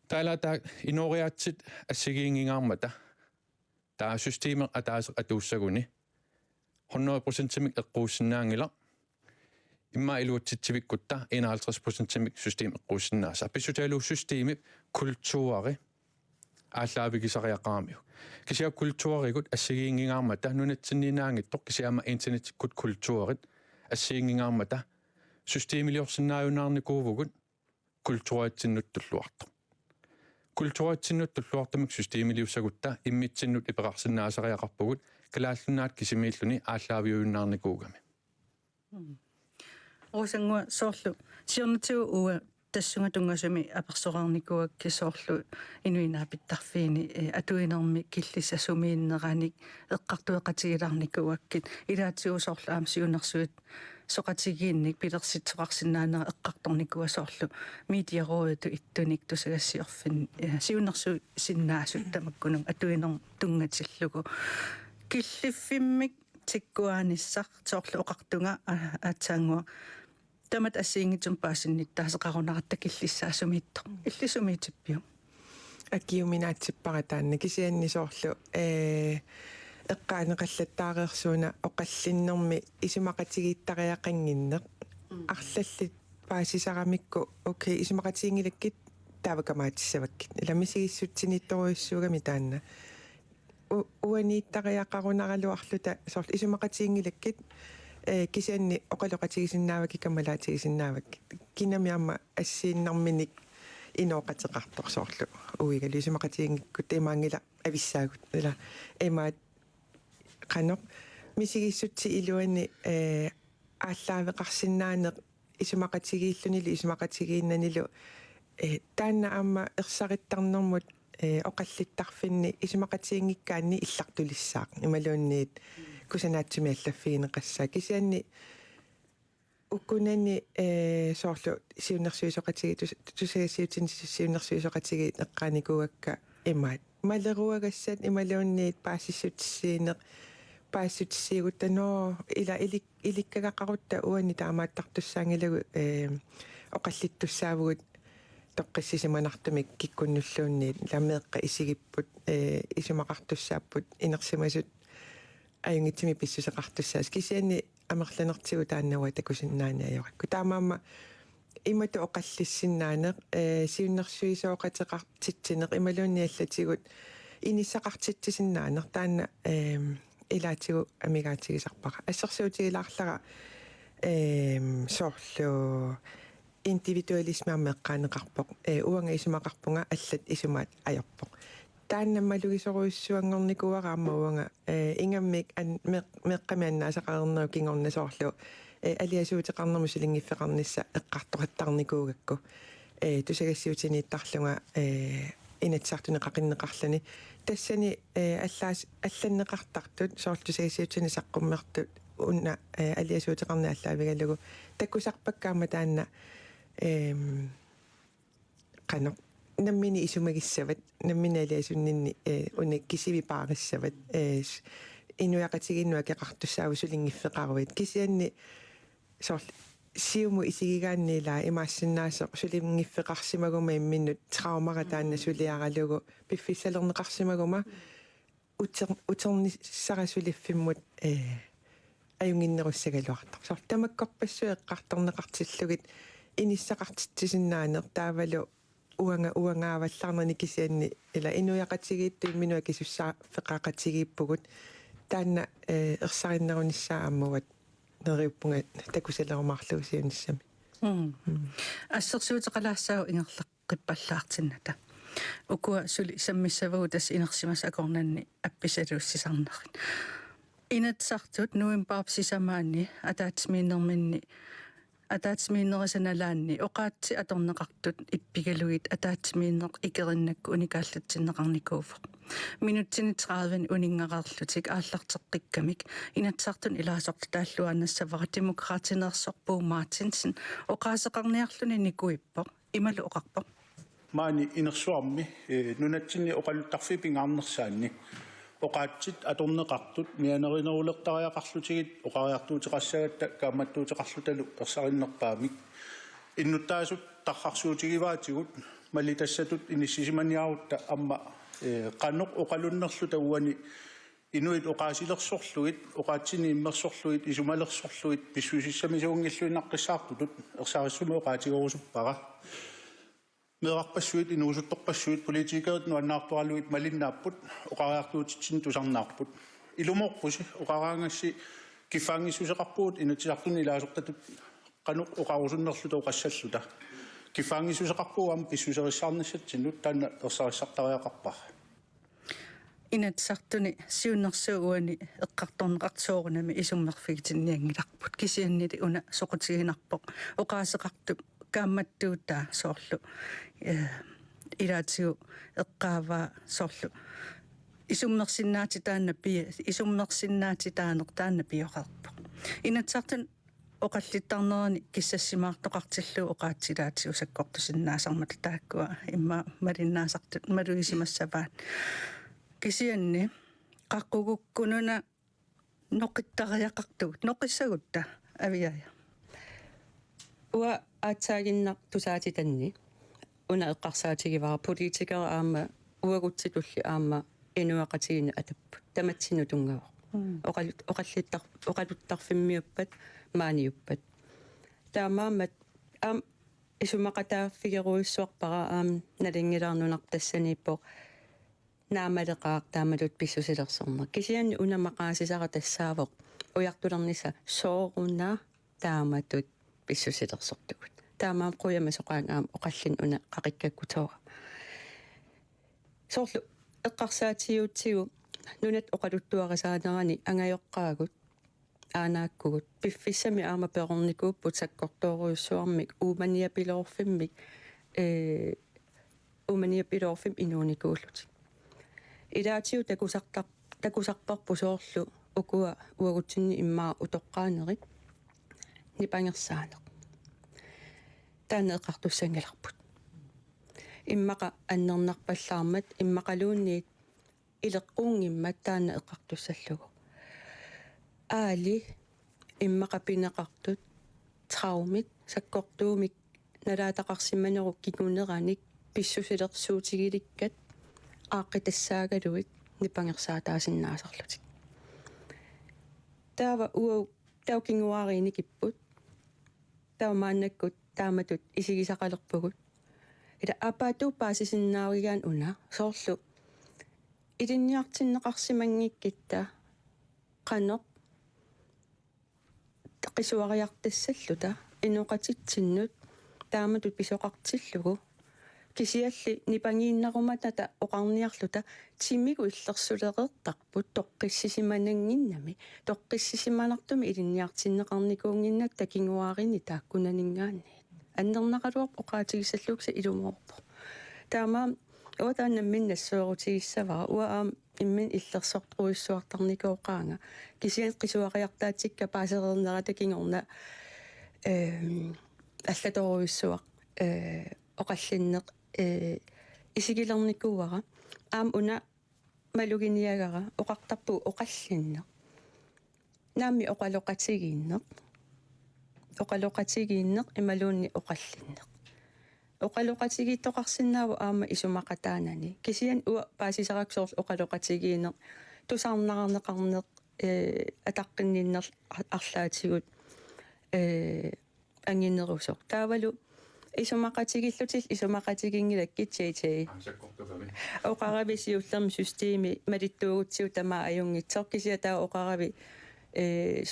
taalaata inoriaatsit assigiingingaarmata taa systeemer ataaseq atuussaguni 100%-mik eqquussinnaangila imma iluutsitsivikkutta 51%-mik systeem eqquussinnaasa pissutaaluussysteemi kultuari ааллаавигисариақарамиу кися культуаригут ассигиингингаармата нунатсиннинаангиттоқ кисиама интернеттиккут культуарит ассигиингингаармата системилиорсиннааюнаарникуувгут культураатсиннуттуллуарто культураатсиннуттуллуартамик системилиуссагутта иммитсиннут иперарсиннаасариақарпугут калааллунаат кисимииллуни ааллаавиуюннаарникуугами осангуа соорлу сиорнатигу уа тассунга тунгасами аперсораарникуак кисоорлу инуинаа питтарфиини атуинерми киллис асумииннераник эққартуеқатигилаарникуаккит илаатигу соорлу аамсиунерсуит соқатигиинник пилерситсоқарсинаанера эққарторникуа соорлу медиарооду иттуник тусагассиорфин сиунерсу синнаасут тамаккунун атуинер тунгатиллугу киллиффиммик тиккуааниссар соорлу оқартунга аатсаангуа тамат ассиингитсум паасинниттаасеқарунарата киллиссаасумиитто иллисумиитиппиу акиуминаатсиппаратаанна кисианни соорлу эққаанеқаллаттаареерсууна оқаллиннэрми исумақатигииттариақангиннеқ арлаллит паасисарамикку окей исумақатигингилаккит таавакамаатиссаваккит иламисигиссутсинитторуйуссуугами таанна уанииттариақарунаралуарлута соорлу исумақатигингилаккит кисианни оқалоқатигисиннааваки каммалаатигисиннаавакки кинамиарма ассииннарминик инооқатеқартор соорлу уигалу исумақатигингиккут эмаангила ависсаагут ила эмаат қано мисигиссутси илуани ааллаавеқарсинаанеқ исумақатигииллунили исумақатигииннанилу таанна аама ерсариттарнэрмут оқаллиттарфинни исумақатигингиккаанни иллартулиссаақ ималуунниит кусанаатсуми аллаффигинеқассаа кисианни уккунани соорлу сиуннерсуисоқатиги тусагасиутин сиуннерсуисоқатиги эққааникуакка имаат малеруагассат ималуунниит паассиссутиссиинеқ паассутиссиигуттаноо ила иликкагақарутта уани таамааттартуссаангилагу оқаллиттуссаавгут тоққиссисиманартумик киккуннуллуунниит ламеэққа исигиппут исумақартуссааппут инерсимасут аюнгитсими писсусеқартуссаас кисианни амерланертигу тааннауа такусиннаани аёракку таамаама имату оқаллиссиннаанеқ сиуннерсуисооқатеқартитсинеқ ималуунни аллатигут иниссақартитсиннаанеқ таанна илаатигу амигаатигисарпара ассерсуутигилаарлара соорлу индивидуалисмиарме эққаанеқарпоқ уанга исумақарпунга аллат исумаат аёрпоқ тааннаммалугисоруйуссуангорникуараама уанга ингаммик меққамианнаасақарнеру кингорнасоорлу алиасуутеқарнерму силингиффеқарнисса эққартоқаттарникуугакку тусагассиутинииттарлунга инатсартунеқақиннеқарлани тассани алланнеқартартут соорлу тусагассиутини саққуммертут уна алиасуутеқарни аллаавигалугу таккусарпаккаама таанна қано наммини исумагиссават наммини алиасуннинни уна кисиви паариссават инуяқатигиннуа кеқартуссааву сулингиффеқаруит кисианни соорлу сиуму исигигааннилаа имаассиннаасеқ сулингиффеқарсимагума имминнут траумара таанна сулиаралугу пиффиссалернеқарсимагума утерниссарасулиффиммут аюнгиннеруссагалуартар соорлу тамаккорпассуи эққарторнеқартиллугит иниссақартитсиннаанеқ таавалу уангааваллаарнани кисианни ила инуяқатигииттуи минуа кисуссаа феқаақатигииппугут таанна ерсариннеруниссаа аммугат neriuppunga takusallerumарлуусиунissami ассерсуутеқалаассаа ингерлаққиппаллаартинната укуа сули саммиссавагу тас инерсимас акорнанни апписалууссисарнерит инатсартут нуимпаарпсисамаани атаатсмииннерисаналаанни оқаатси аторнеқартут иппигалуит атаатсмииннеқ икериннакку уникааллатсиннеқарникууфоқ минутсини 30 унингақарлутик ааллартеққиккамик инатсартун илаасорта тааллуаанассавара демократинерсорпуу Мартинсен оқаасеқарниарлуни никуиппоқ ималу оқарпоқ маани инерсуарми нунатсинни оқалуттарфи пингаарнерсаанни оқаатсит аторнеқартут мианеринерулертариақарлутигит оқариартуутеқассагатта кааматтуутеқарлуталу персариннерпаамик иннуттаасут тархарсуутигиваатигут малитассатут иниссисиманиарутта амма qannoq oqalunnerlu tauani inuit oqaasilersorluit oqaatsini immersorluit isumalersorluit pissuisissamisuungilluinnaqqissaartutut ersaarissuma oqaatigorusuppaqa meerarpassuit inuusuttorpassuit politikerit nuannaartualuit malinnaaput oqariartuutitsin tusarnaarput ilumorpusi oqaraangassi kifaangissuseqarpuut inutisartuni ilaasortatut qannoq oqarusunnerlu toqassalluta kifaangisuseqarpuam pissuserissаарnissatsinnut taanna ersaarissartariaqarpar инатсартуни сиуннэрсууани эққарторнеқартсоорунами исуммерфигитинниангиларпут кисианнили уна соқутигинарпоқ оқаасеқартуп каамматтуутаа соорлу илаатигу эққааваа соорлу исуммерсиннаати таанна пия исуммерсиннаати таанер таанна пиоқарпоқ инатсартун оқаллиттарнерани киссассимаартоқартиллуу оқаатсилаатигу саккортусиннаасармата тааккуа имма малиннаасартут малуисимассаваат кисианни қаққугуккунуна ноқиттариақартугут ноқиссагутта авиая уа аатсаагиннар тусаатитанни уна эққарсаатигивара политикера аама уагутситулли аама инуақатигина атаппу таматсину тунгава оқалуттарфиммиуппат maaниуппат таамаамат аам исумақатааффигеруиссуарпара аам налингилаарнунартассанииппо наамалеқаақ таамалут писсусилерсернер кисианни унамақаасисара тассаавоқ уяртулерниса сооруна тааматут писсусилерсортугут таамаам қуяма соқаан аам оқаллин уна қақиккаккутора соорлу эққарсаатиуутсигу нунат оқалуттуарисаанерани ангайоққаагут анааккугут пиффиссами аама перорникууппут саккортооруйуссуармик ууманиапилоорфиммик ууманиапилоорфим инууникууллутик илаатиу такусарпарпу соорлу укуа уагутсинни иммаа утоққаанерит нипангерсаанеқ таана эққартуссангаларпут иммақа аннернарпаллаармат иммақалуунниит илеққуунгиммат таана эққартуссаллугу аали иммақапинеқартут траумит саккортуумик налаатақарсиманеру кикунераник писсусилерсуутигиликкат ааққитассаагалуит нипангерсаатаасиннаасарлутик таава уау таукингуариини киппут таумааннаккут тааматут исигисақалерпугут ила апаату паасисиннаариган уна соорлу илинниартиннеқарсимангиккитта қанеқ qisuariartassаллута инуқатитсиннут тааматут писоқартиллугу кисиалли нипангииннаруматата оқарниарлута тиммигу иллерсулереэртарпут тоққиссисиманангиннами тоққиссисиманартуми илинниартиннеқарникуунгиннат такингуарини тааккунанингаанни аннернақалуарп оқаатигиссаллукса илумоорпо таамаа уатаанна миннассуерутигиссавара уаам иммин иллерсортруиссуартарникооqaanga кисиан qisuariartaatsikka паасерернера такингорна аллаторуиссуақ оқаллиннеқ исигилерникууара аам уна малугиниагара оқартарпу оқаллиннеқ наами оқалоқатигииннеқ ималуунни оқаллиннеқ оқалоқатигииттоқарсинааву аама исумақатаанани кисиан уа паасисараксоорл оқалоқатигиинеқ тусаарнаарнеқарнеқ атаққинниннер арлаатигут ангиннерусоқ таавалу исумақатигиллутил исумақатигингилак китсиитей оқарависиуллерми системи малиттуугутсиу тамаа аюнгитсор кисиа таа оқарави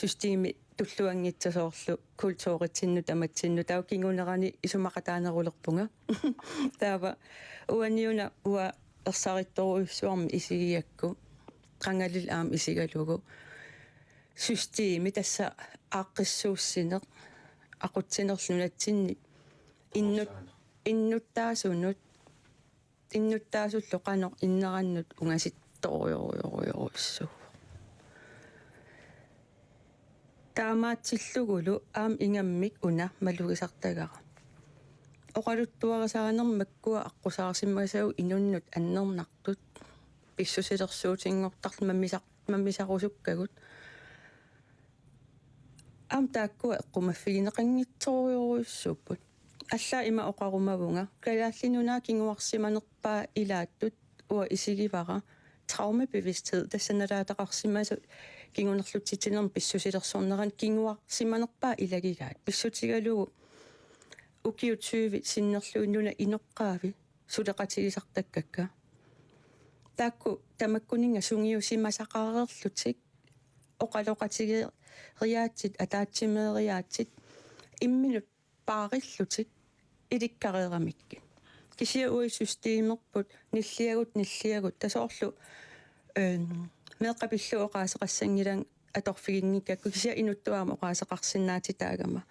системи туллуангитсасоорлу культууритсинну таматсинну тау кингунерани исумақатаанерулерпунга таава уаниуна уа ерсаритторуйссуарми исигиакку qangalil aam isigalugu systeemi tassa aaqqissuussineq aqutsinerlunatsinni innuttaasullu qanoq innerannut ungasittoriorioriorissuu таамаатсиллугулу аам ингаmmik уна малугисартагара оқалуттуарисааnermakкуа аққусаарсиммагасагу инуннут аннернартут писсусилерсуутингортарлу маммисарусуккагут аам тааккуа эққумаффигинеқангитсориоруйссууппут аллаа има оқарумавунга калааллинунаа кингуарсиманерпаа илааттут уа исигивара траумабевистhed тассаналаатақарсимасу кингунерлутситинерм писсусилерсорнеран кингуарсиманерпаа илагигаат писсутигалугу укиутсууви синнерлуиннуна инеққаави сулеқатигисартаккакка таакку тамаккунинга сунгиусимасақарерлутик оқалоқатигериаатсит атаатсимериаатсит имминут паариллутик иликкареерамикки кисия уи системерпут ниллиагут тасоорлу меэққапиллу оқаасеқассангилан аторфигингиккакку кисия инуттуаама оқаасеқарсинаатитаагама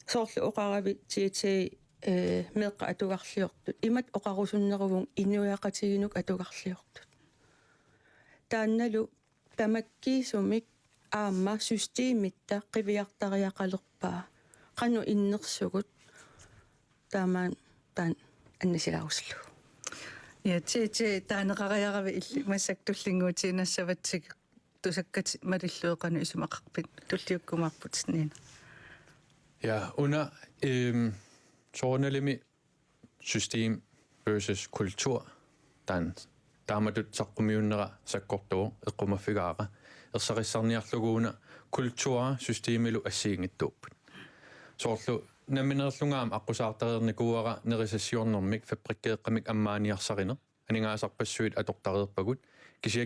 соорлу оқарави тиати меэққа атугарлиортут имат оқарусуннерувун инуяқатигинук атугарлиортут таанналу тамаккиисумик аама системитта қивиартариақалерпаа қану иннерсугут таамаан таан аннасиларуслу я ти таанеқариарави илли массактуллингуутинассаватсик тусаккати малиллуеқану исумақарпит туллиуккумаарпут снина Ja, under journalimi system versus kultur, der er det så kommuner så godt dog et kommer figare. Og så resernerer kultur systemet er singet dop. Så når man er slunget om akkusater negoere når recessionen om ikke fabrikker kom ikke amanier sariner. Han er så besøgt af doktorer på godt. Kan sige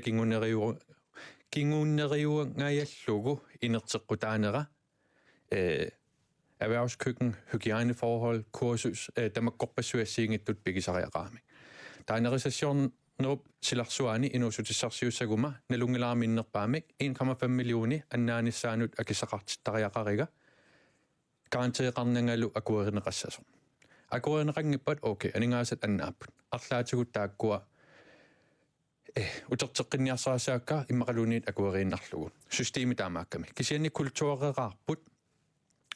kinguneriu ngay logo inertsequtanera. Erhvervskøkken, hygiejneforhold, kursus, der må godt besøge sig et byggesariaramme. Der er en recession, når Silarsuani i noget til Sarsio Nelungelar minder Bamek, 1,5 millioner af nærmest sandt af Kisarat Tariakariga. Garanteret rending af akkurat recession. Akkurat ringe på et okay, og ingen sæt anden app. Akkurat der går utertseqin yarsaasaakka imaqalunit akuerinarlugu systeemi taamaakkami kisianni kultuureqaarput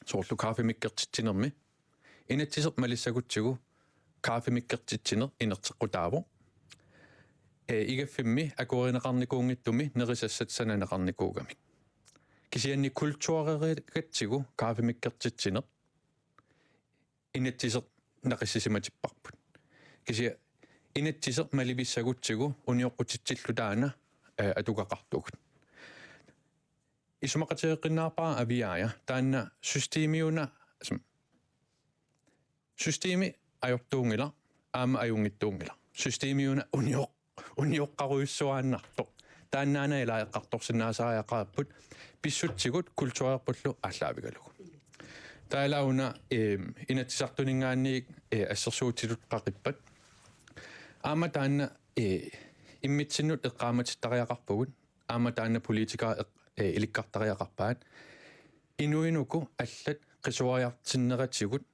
soorlu kaafimikkertitsinermi inatsisert malissagutsigu kaafimikkertitsiner inerteqqutaavu igaffimmi akuerineqarnikuungittumi nerisassatsananaqarnikuugami kisianni kultuureqatsigu kaafimikkertitsiner inatsisert naqissisimatipparput kisia inatsisert malivissagutsigu unioqqutitsillu atukaqartugut isumaqateeqinnaarpaa aviaja taanna systeemi ajortuungila aama ajungittuungila systeemiuna unioqqaruissuaannartoq taannaana ilaaeqqartorsinnaasariaqaapput pissutsigut kultureerpullu allaavigalugu taalauna inatsisartuningaanniik assersuutilut qaqippat aama taanna immitsinnut eqqaamatittariaqarpugut aama taanna politikaa ilikkartariaqarpaat inuinuku allat qisuariartinneratigut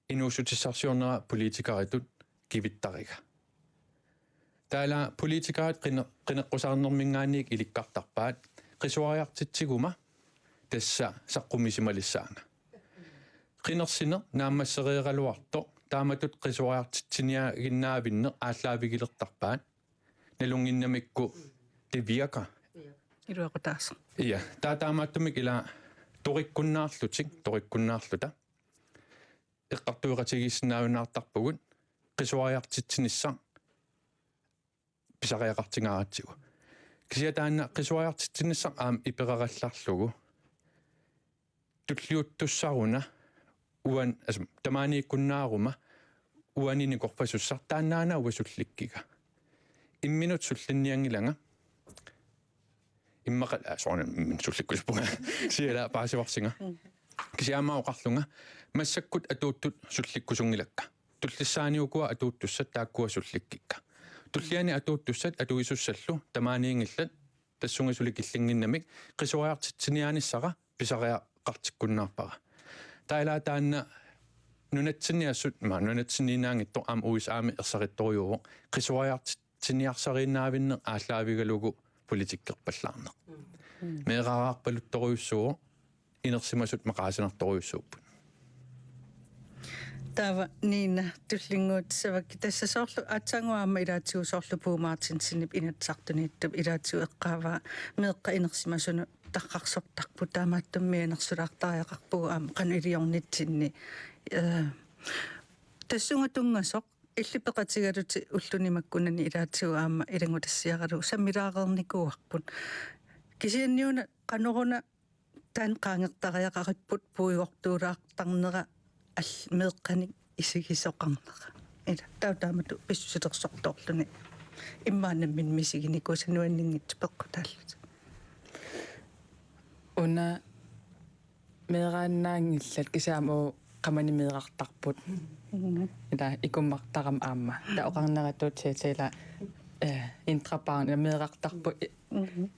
inuusutissarsiornera politikaritut kivittariga taala politikaat qineqqusarnermingaanniik ilikkartarpaat qisuariartitsiguma tassa saqqumisimallissaanga qinersiner naammasserieraluarto taamatut qisuariartitsiniaa ginnaavinne aallaavigillertarpaat nalunginnamikku det virker iluaqutaas ja taamaattumik ila torikkunnaarluta eqqartuiqatigissinaaviнаартарпугут qisuariartitsinissar pisariaqartingaaratsigu kisiataanna qisuariartitsinissar aam ipererallarlugu tulliuttussaruna uan tamaaniikkunnaaruma uanini korpasussar taannaana uasullikkiga imminut sullinniangilanga иммаqa соорна минсулликкусуппуга сиала паасиварсинга кисиамаоқарлунга массаккут атууттут сулликкусунгилакка туллиссааниукуа атууттуссат тааккуа сулликкикка туллиани атууттуссат атуисуссаллу тамааниингиллат тассунгасули киллингиннамик қисуаартитсиниааниссара писариаққартиккуннаарпара таилаа таанна нунатсиниассут нунатсининаангитто аам уис аами ерсаритторюуво қисуаартитсиниарсарииннаавинне ааллаавигалугу политиккерпаллаарнеқ меэраараарпалутторуйуссуо инерсимасут мақаасинарторуйуссууппут тава нина туллингуутсавакки тассасоорлу атсангуаама илаатигусоорлу пуумаартинсинип инатсартунииттуп илаатигу эққааваа меэққа инерсимасуну таққарсортарпу таамааттуммианерсулаартариақарпугу аама қану илиорнитсинни тассунга тунгасоқ иллипеқатигалути уллунимаккунани илаатигу аама илангутассиаралу саммилаарерникуарпут кисианниуна қанеруна таан qaangertariaqaripпут пуигортуулаартарнера меэққаник исигисоқарнера ила таутаамату писсуситерсорторлуни иммаанаммин мисигиникусануаннингит пеққутааллут уна меэрааннаангиллат кисаамо qamani meeqartarput ila ikummartaram aamma ta oqarneratut seela intrapaan meeqartarpu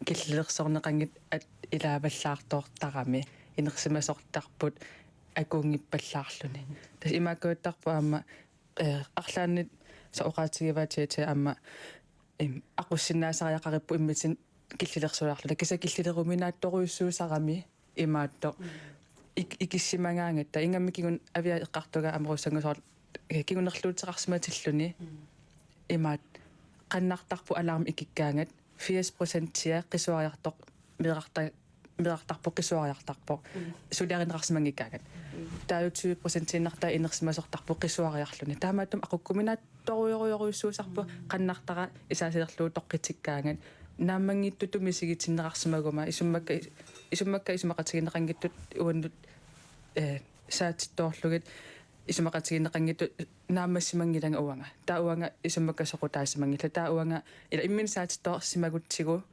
killlersorneqangit at ilaavallaartoortarami inersimasortarput akuungippallaarluni tas imakuuttarpu aamma arlaannit sa oqaatigivaatiate aamma aqussinnaasariaqarippu immitin killlersularluna kisa killeruminaattoruissuusarami imaatto ikissimagaangatta ingammikigun avia eqqartuga amruussangusoor kigunerluutseqarsimatilluni imaat qannartarpu alarm ikikkaangat 80% tia qisuariartoq meeqartarpu qisuariartarpo suliarinrarsimangikkaangat taa 20% innarta inersimasortarpu qisuariarluni taamaatum aqukkuminaattoruyoruyoruissuusarpu qannartara isaasillerluu toqqitikkaangat naammangiittutu misigitsinneqarsimaguma isummakka isumaqatigineqangittut uannut saatittoorlugit isumaqatigineqangittut naammassimangilanga uanga taa uanga isummakka soqutaassimangilla taa uanga ila immin saatittoorsimagutsigu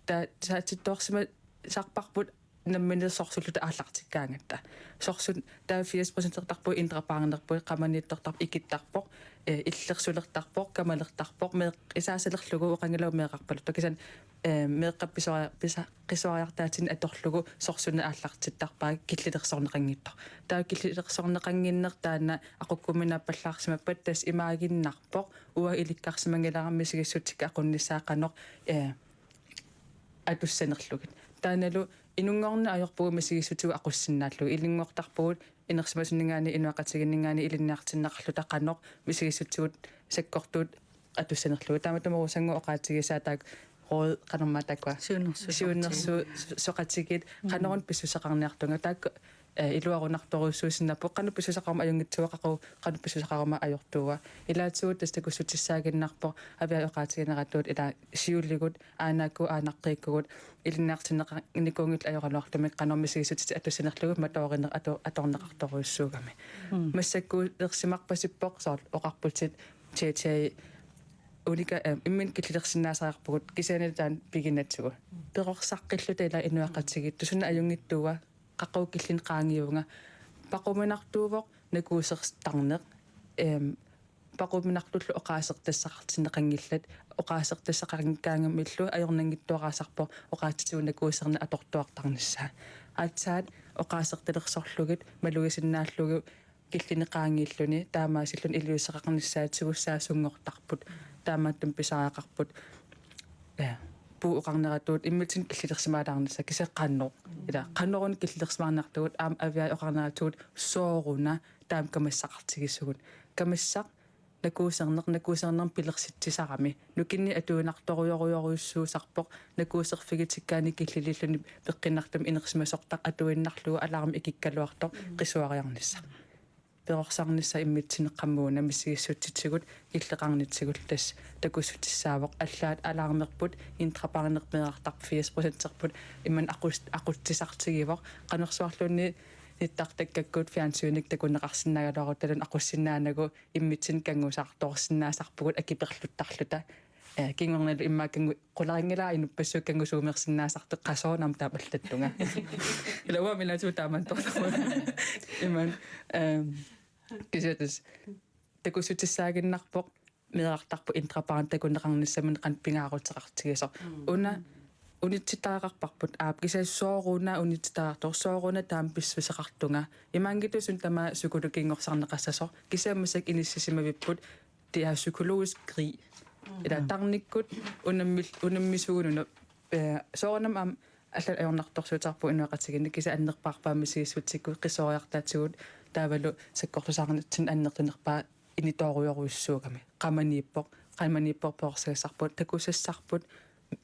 taa saatittoorssima sarparput namminersorsulluta aallartikkaangatta sorsut taa 80% tarpu intrapaarnerpu qamaniittortarp ikittarpoq illersulertarpoq kamalertarpoq meeq isaasalerlugu oqangalau meeqarpalut tokisan meeqqappisuariartaatin atorlugu sorsuna aallartittarpaa killilерsorneqanngittor taa killilерsorneqanginner taana aqukkuminaapallaarsimappat tas imaaginnarpoq ua ilikkarsimangilarammi sigissutsikka aqunnissaaqanoq atussanerlugit taanalu inungorna ajorpugu misigissutigu aqussinnaalluu ilinngortarpugut inersimasunningaani inuaqatiginningaani ilinnaartinnaqarlu taqanoq misigissutigut sakkortuut atussanerlugu taamatamorusangu oqaatigisaa taak rood qanermatakwa siunnersu soqatigit qanerun pissuseqarniartunga taak iluarunartoruussuusinnappu qanu pissuseqarma ajungitsuaqaqu qanu pissuseqarma ajortuuga ilaatsugut tastakussutissaaginnarpo avia oqaatigineratuut ila siulligut aanaakku aanaqqiikkugut ilinnaartinneqannikungit ajoraluartumik qanormisigissutit atussanerlugut matoorinner atorneqartoruussuugami massakku ersimarpasippoq soor oqarputit tjei ulika immin killlersinnaasariarpugut kisaanitaan piginatsugu peqorsaqqilluta ila inuaqatigittu sunna ajungittuuga qaqqau killin qaangiunga paquminartuuvoq nakuuserstarneq paquminartullu oqaasertassaqartinneqangillat oqaasertassaqarnikkaangamillu ajornangittuaqaasarpo oqaatitigu nakuuserna atortuartarnissaa atsaat oqaasertalersorlugit malugisinnaallугу киллинеqaangilluni таамаасиллун илиуссеқарнissaatsigussaasungortarput таамааттум писариақарпут пуу оқарнератуут иммитин киллилерсимаалаарнисса кисеққанноо ила қаннорун киллилерсимаарнартугут аам авиа оқарнератуут сооруна таам камассақартигиссугут камассақ накуусернерм пилерситсисарами нукинни атуинарторуйоруйоруйуссуусарпоқ накуусерфигитиккаани киллилиллуни пеққиннартум инерсимасортақ атуиннарлугу алаарми икиккалуартоқ қисуариарнисса перорсарнисса иммитсинеққаммуuna миссигиссутситсигут иллеқарнитсигут тас такуссутиссаавоқ аллаат алаармерпут интрапарнермеэртар 80%-ерпут имман aqutsisartigivоқ qanерсуарлуунни ниттартаккаккут фиансууник такунеқарсинагалуарут талун aqussиннаанагу иммитсин кангусаартоорсиннаасарпугут акиперлуттарлута кингорнал иммааккангу qularingila inuppassukkangusuumersinnaasartu qasoornam taapallattunga ilawa milatu taaman torlu iman kisatus takussutissaaginnarpoq meerartarpu intraparantakunneqarnissamun qanpingaaruteqartigiso una unitsitaaqarparput aap kisassooruna unitsitaaqtor sooruna taam pissuseqartunga imaangitusun tama sukulukinngorsaarneqassasor kisaammasak inissisimavipпут det er psykologisk krig. Eller tarnikkut unammissugununa soornam am allan ajornartorsuutarpu inuaqatiginni kisa annerparpaamisigissutsikkut qissoriartaatigut taavalu sakkortusarnatsin annertunerpaa initooriuruissuugami qamaniippoq poorsagasarput takusassarput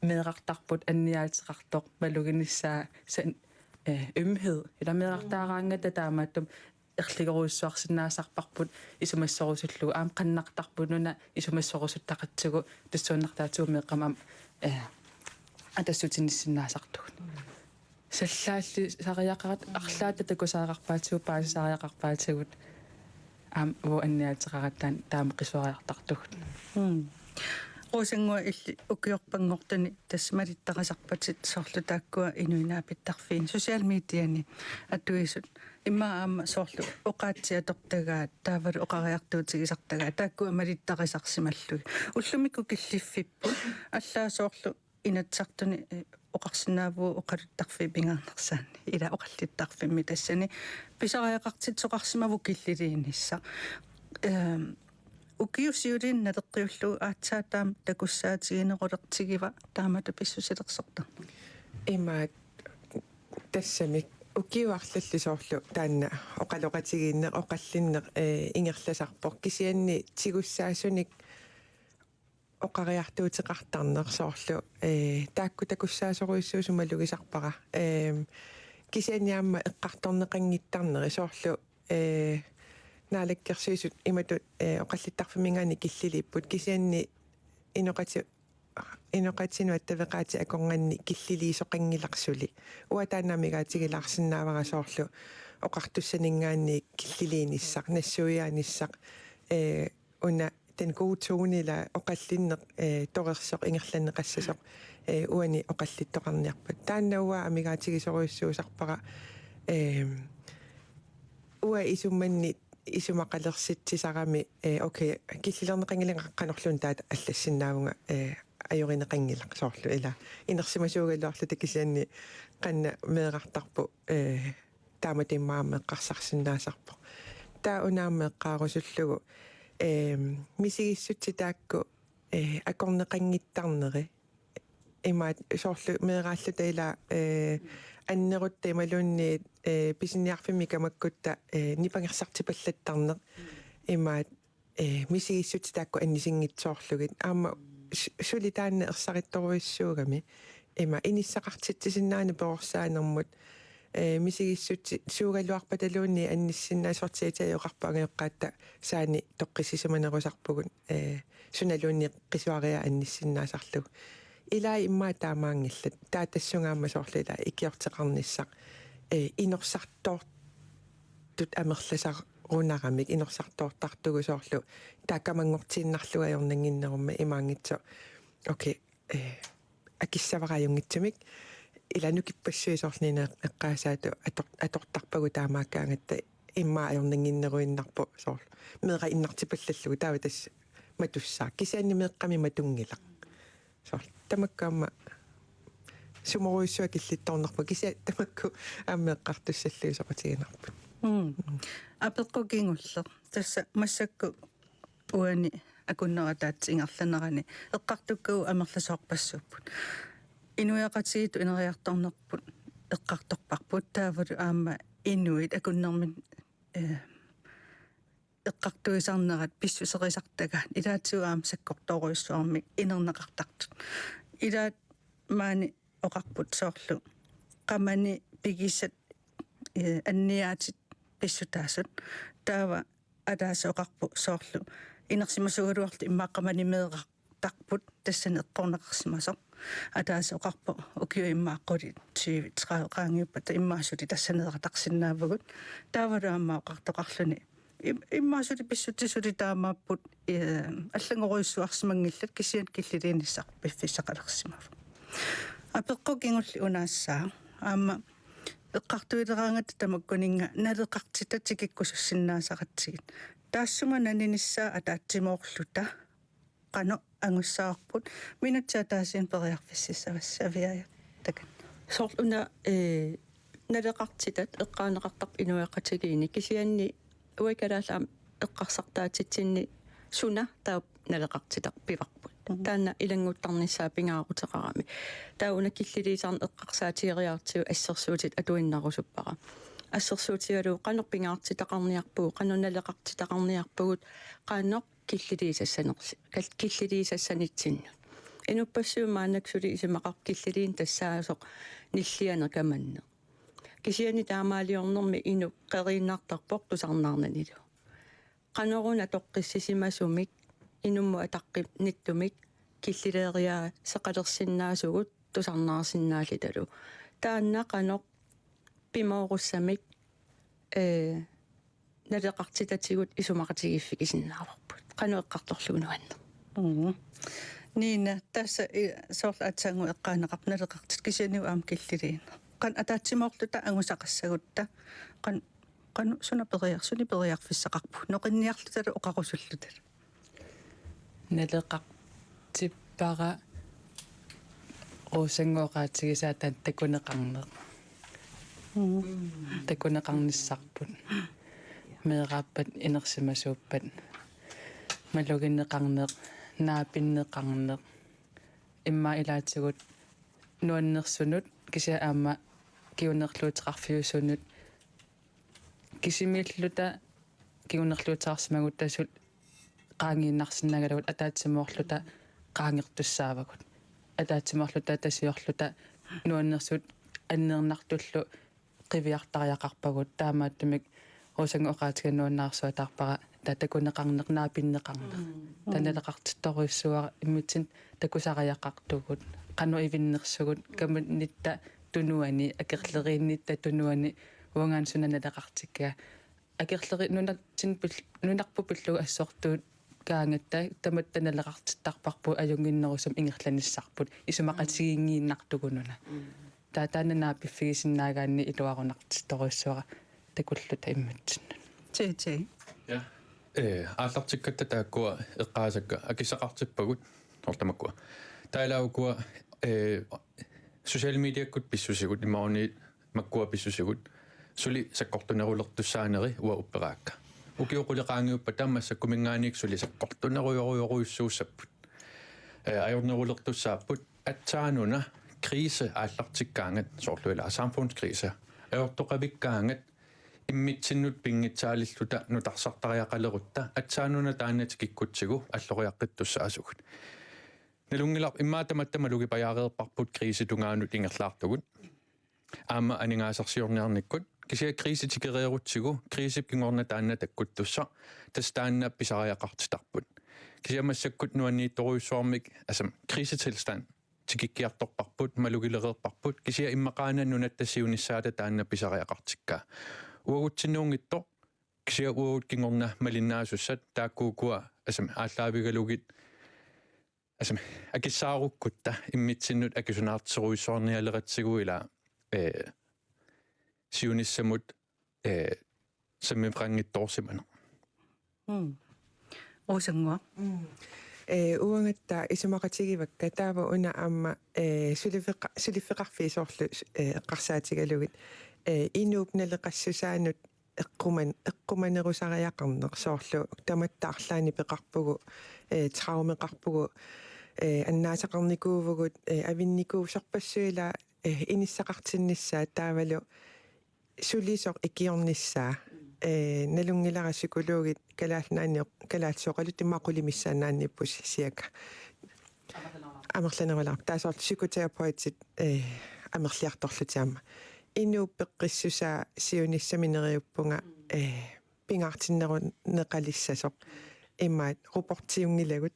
meerartarput anniaatiqartoq maluginissaa ømhed eller meerartaaraangata taamaattum erligeruissuarsinnaasarparput isumassorusullugu aam qannartarpununa isumassorusuttaqatsigu tassuunnartaatigu meeqqamam atassutinissinnaasartugut sallaalli sariaqarat arlaata takusaaqarpaatigu paasisariaqarpaatigut aam uu anniaatiqarattaan taama qisuariartartugut qusangua illi ukiorpangortani tassmalittaqasarpatit soorlu taakkua inuinaapittarfiin social mediani atuisut imma aama soorlu oqaatsiatortagaat taavalu oqariartuutigisartagaa taakkua malittaqisarsimallugi ullumikku killiffipput allaa soorlu inatsartuni oqarsinnaavuu oqaluttarfi pingaarnersaani ila oqallittarfimmi tassani pisariaqartitsoqarsimavu killiliinissa ukiusiulin nateqqiullu aatsaataam takussaatigineqolertigiva taamatu pissusilersorta Ima tassamik ukiuarlallisoorlu taanna oqaloqatigiinneq oqallinneq ingerlasarpoq kisianni tigussaasunnik oqariartuutiqartarnersoorlu taakku takussaasoruissuusumalugisarpara kisianniaamma eqqartorneqanngittarneri soorlu naalakkersuisut imatut oqallittarfimingaani killiliipput kisianni inoqatinu attaveqaati akonganni killiliisoqangilarsuli uataannaamigaatigilaarsinnaavara soorlu oqartussaningaanni killiliinissaq nassuiaanissaq una den gode tonila oqallinneq torersoq ingerlanneqassasoq uani oqallittoqarniarpat taannaua amigaatigisoruissuusarpara ua isummanni isumaqalersitisarami okay killilernеqangilingaqqanorlun taat аллассиннаавунга ajorineqangilaq soorlu ila inersimasuugalluarlu takisianni qanna meeqartarpu taamatimmaammeqqarsarsinnaasarpo taa unaammeqqaarusullugu misigissutsi taakku akorneqanngittarneri imaat soorlu meeqaalluta ila аннерутта ималуунни писиниарфимикамаккутта нипангерсартипаллаттарнеқ имаат мисигиссути таакку аннисингитсоорлугит аама сули таанна ерсаритторуиссуугами има иниссақартитсиннаани перорсаанермут мисигиссути суугалуарпаталуунни анниссиннаасортиитаиоқарпаагиоққаатта саани тоққиссисиманерусарпугут суналуунни қисуариа анниссиннаасарлуг илаа иммаа таамаангиллат таатассунгаама соорлила икиортеқарниссақ инорсартоортут амерласар рунарамик инорсартоортартугу соорлу тааккамангортииннарлугаёрнангиннерумма имаангитсо окей акиссаварааюнгитсумик илану киппассуисоорлнина эққаасаату атортарпагу таамааккаангатта иммаа аёрнангиннеруиннарпу соорлу меэра иннартипаллаллугу таава тасс матуссаа кисаанни меэққами матунгилақ соорлу тамаккаама суморуиссуа киллитторнарпу кися тамакку ааммеэққартуссаллуисоқатигинарпут апеққукингуллер тасса массакку уани акуннератаатсингерланерани эққартуккуу амерласоорпассууппут инуяқатигиту инериарторнерпут эққарторпарпут таавалу аама инуит акуннермин эққартуисарнерат писсусерисартагаат илаатсуаам саккорторуиссуармик инернеқартартут илаат маани оқарпут соорлу qamani пигисат анниаатит писсутаасут таава алаасоқарпу соорлу инерсимасугалуарлу иммааққамани меэқартарпут тассани эққорнеқарсимасо алаасоқарпу укиу иммааққули 20-30 qaangiuppa иммаасули тассанеқартарсинаавагут таавалу аммаа оқартоқарлуни иммаасули писсутисули таамааппут аллагоруйссуарсимангиллат кисиан киллилииниссақ пиффиссақалерсимаву апеққукингулли унаассаа аама эққартуилераангат тамаккунинга налеқартита тикиккусуссиннаасақатсигит таассума наниниссаа атаатсимоорлута qanu angussаарput minutsia taasiin periarfississavassaaviaja takan sorluna naleqartitat eqqaaneqartarp inuiaqatigiini kisianni uikalaalaam eqqarsartaatitsinni suna taap naleqartitaq pivarput taanna ilanguttarnissaa pingaaruteqarami tauna killiliisarn eqqarsaatieriartiu assersuutit atuinnarusuppara ассерсуутигалуу канер пингаартитақарниарпуу канунналеқартитақарниарпугут qaannoq киллилиисассанерси киллилиисассанитсинну инуппассуумаанаксули исимақар киллилиин тассаасоқ ниллианер каманне кисиани таамаалиорнэрми ину қерииннаартарпоқ тусарнаарнанилу qaноруна тоққиссисимасумик инумму атаққип ниттумик киллилеериаа сеқалерсиннаасугут тусарнаарсиннаалиталу таанна qaноқ пимоорусsamik налеқартитатигут исумақатигиффик исиннаарпут qanueqqartorlugunuanna нина тасса соорла атсаангу эққаанеқарп налеқартит кисианиу аам киллилиин qan атаатсимоорлута ангусақассагутта qanu suna periarfissaqarpu noqinniarlutala oqarussullutala налеқартиппара оосангооqaатигисаатаан такунеқарнеқ такунеқарниссарпут меэрааппат инерсимасууппат малугиннеқарнеқ наапиннеқарнеқ имма илаатигут нуаннерсунут кися аама киунерлуутеқарфиусунут кисимииллута киунерлуутеқарсимагуттасут qaangiinnarsinnagalавут атаатсимоорлута qaangерtussаавагут атаатсимоорлута тасиорлута нуаннерсут аннернартуллу qivиартариақарпагут таамааттумик русангоқаатиганнуаннаарсуатаарпара татакунеқарнеқнаапиннеқарнеқ таналеқартитторуйссуара иммитсин такусариақартугут қану ивиннерсугут камнитта тунуани акерлерииннитта тунуани уангаан сунаналеқартикка акерлери нунарпу пиллуг ассортуут kaangetta tamattanaleqartittарпарпу ajunginnerusum ingерланиссарпут исумақатигингииннартугунуна таатаананаа пиффигисиннаагаанни илуарунартитторуссуара такуллута имматсинна ти ja ааллартиккатта тааккуа эққаасакка акисақартиппагут тортамаккуа таалаагуа social mediakкут писсусигут имаруни маккуа писсусигут сули саккортунерулертуссаанери уа уппераакка укиоқулеқаангиуппа таамассаккумингааник сули саккортунеруйоруйоруйссууссаппут ajornerullertussaapпут атсаануна крисе ааллартиккаангат соорлуила самфунскрисе аёртоқавиккаангат иммитсиннут пингитсаалиллута нутарсартариақалерутта атсаануна таанатикиккутсигу аллориаққиттуссаасугут налунгилар иммаатаматтамалуги паяареерпарпут крисе тунгаанут ингерлаартугут аама анингаасарсиорниарниккут кися криситикериерутсигу крисип кингорна таанна таккуттусса тастаанна писариақартитарпут кисиамассаккут нуанниитторуйссуармик асам крисиtilstand тикиккиарторпарпут малугилереерпарпут кisia иммақаана нунаттассиуниссаата таанна писариақартикка уагутсиннуунгитто кisia уагут кингорна малиннаасуссат тааккуукуа асам ааллаавигалугит асам акиссааруккутта иммитсиннут акисунаартсеруйссуарниалератсигуила сиуниссамут саммифрангитторсимана осангуа уангатта исумақатигивакка таава уна аама сулиффеқарфисоорлу эққарсаатигалугит инууп налеқассусаанут эққуманерусариақарнеқ соорлу таматтаарлаани пеқарпугу траумеқарпугу аннаасақарникуувгут авинникуусарпассуила иниссақартиннissaа таавалу сулисоқ икиорнissaа налунгилара псикологит калаалнаани калаатсоқалу тиммақулимиссаанаанниппус сиака амерланералар таасоор псикотерапевтит амерлиарторлутиама инууппеққиссусаа сиуниссаминериуппунга пингаартиннеру неқалиссасоқ имаат рупортиунгилагут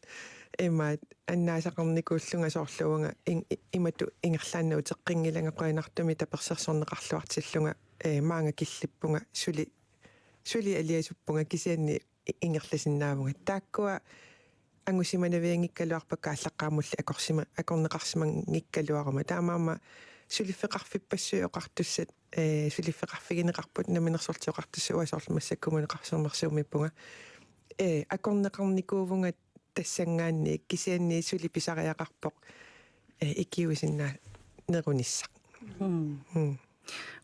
имаат аннаасақарникууллунга соорлуунга имату ингерлааннау теққингиланга қуинартуми таперсерсорнеқарлуартиллунга маанга киллиппунга сули Suoli aliasuppunga kisianni ingerlasinnaavunga taakkua ангусиманавиангиккалуарпа кааллаққаамулли акорнеқарсимангиккалуарама таамаама сулиффеқарфиппассуи оқартуссат сулиффеқарфигинеқарпут наминерсортиоқартуссу уасоорлу массаккумунеқарсуумарсуумиппунга акорнеқарникуувунга тассангаанни кисианни сулиписариақарпоқ икиуисиннаа нерунissaq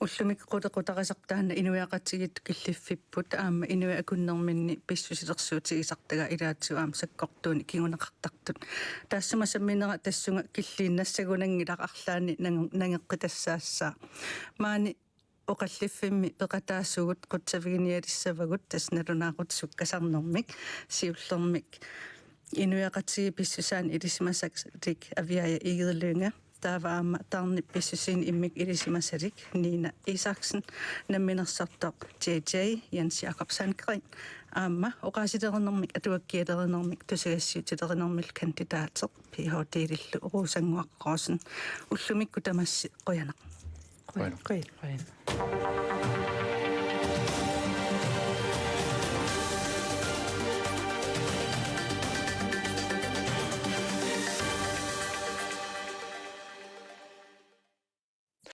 уллумик qutaqutaqasartaanna inuiaqatigit killiffipput aama inui akunnerminni pissusilersuutigisartaga ilaatsu aam sakkortuuni kiguneqartartut taassuma samminera tassunga killiinnassagunangilaqarlaani nangeqqitassaasaa maani oqalliffimmi peqataassugut qutsaviginialissavagut tasnalunaaqut sukkasarnermik siullermik inuiaqatigi pissusaani ilisimasaktik aviaya igidlunga taavaama tarni pissusiin immik ilisimasarik Nina Isaksen namminersartoq JJ Jens Jakob Sandgren aama oqaasiterenermik atuakkiaterenermik tusagassiutiterenermil kandidaateq PhD-illu urusanguaqqoosen ullumikku tamassi qoyanaq Qoyan. qoyan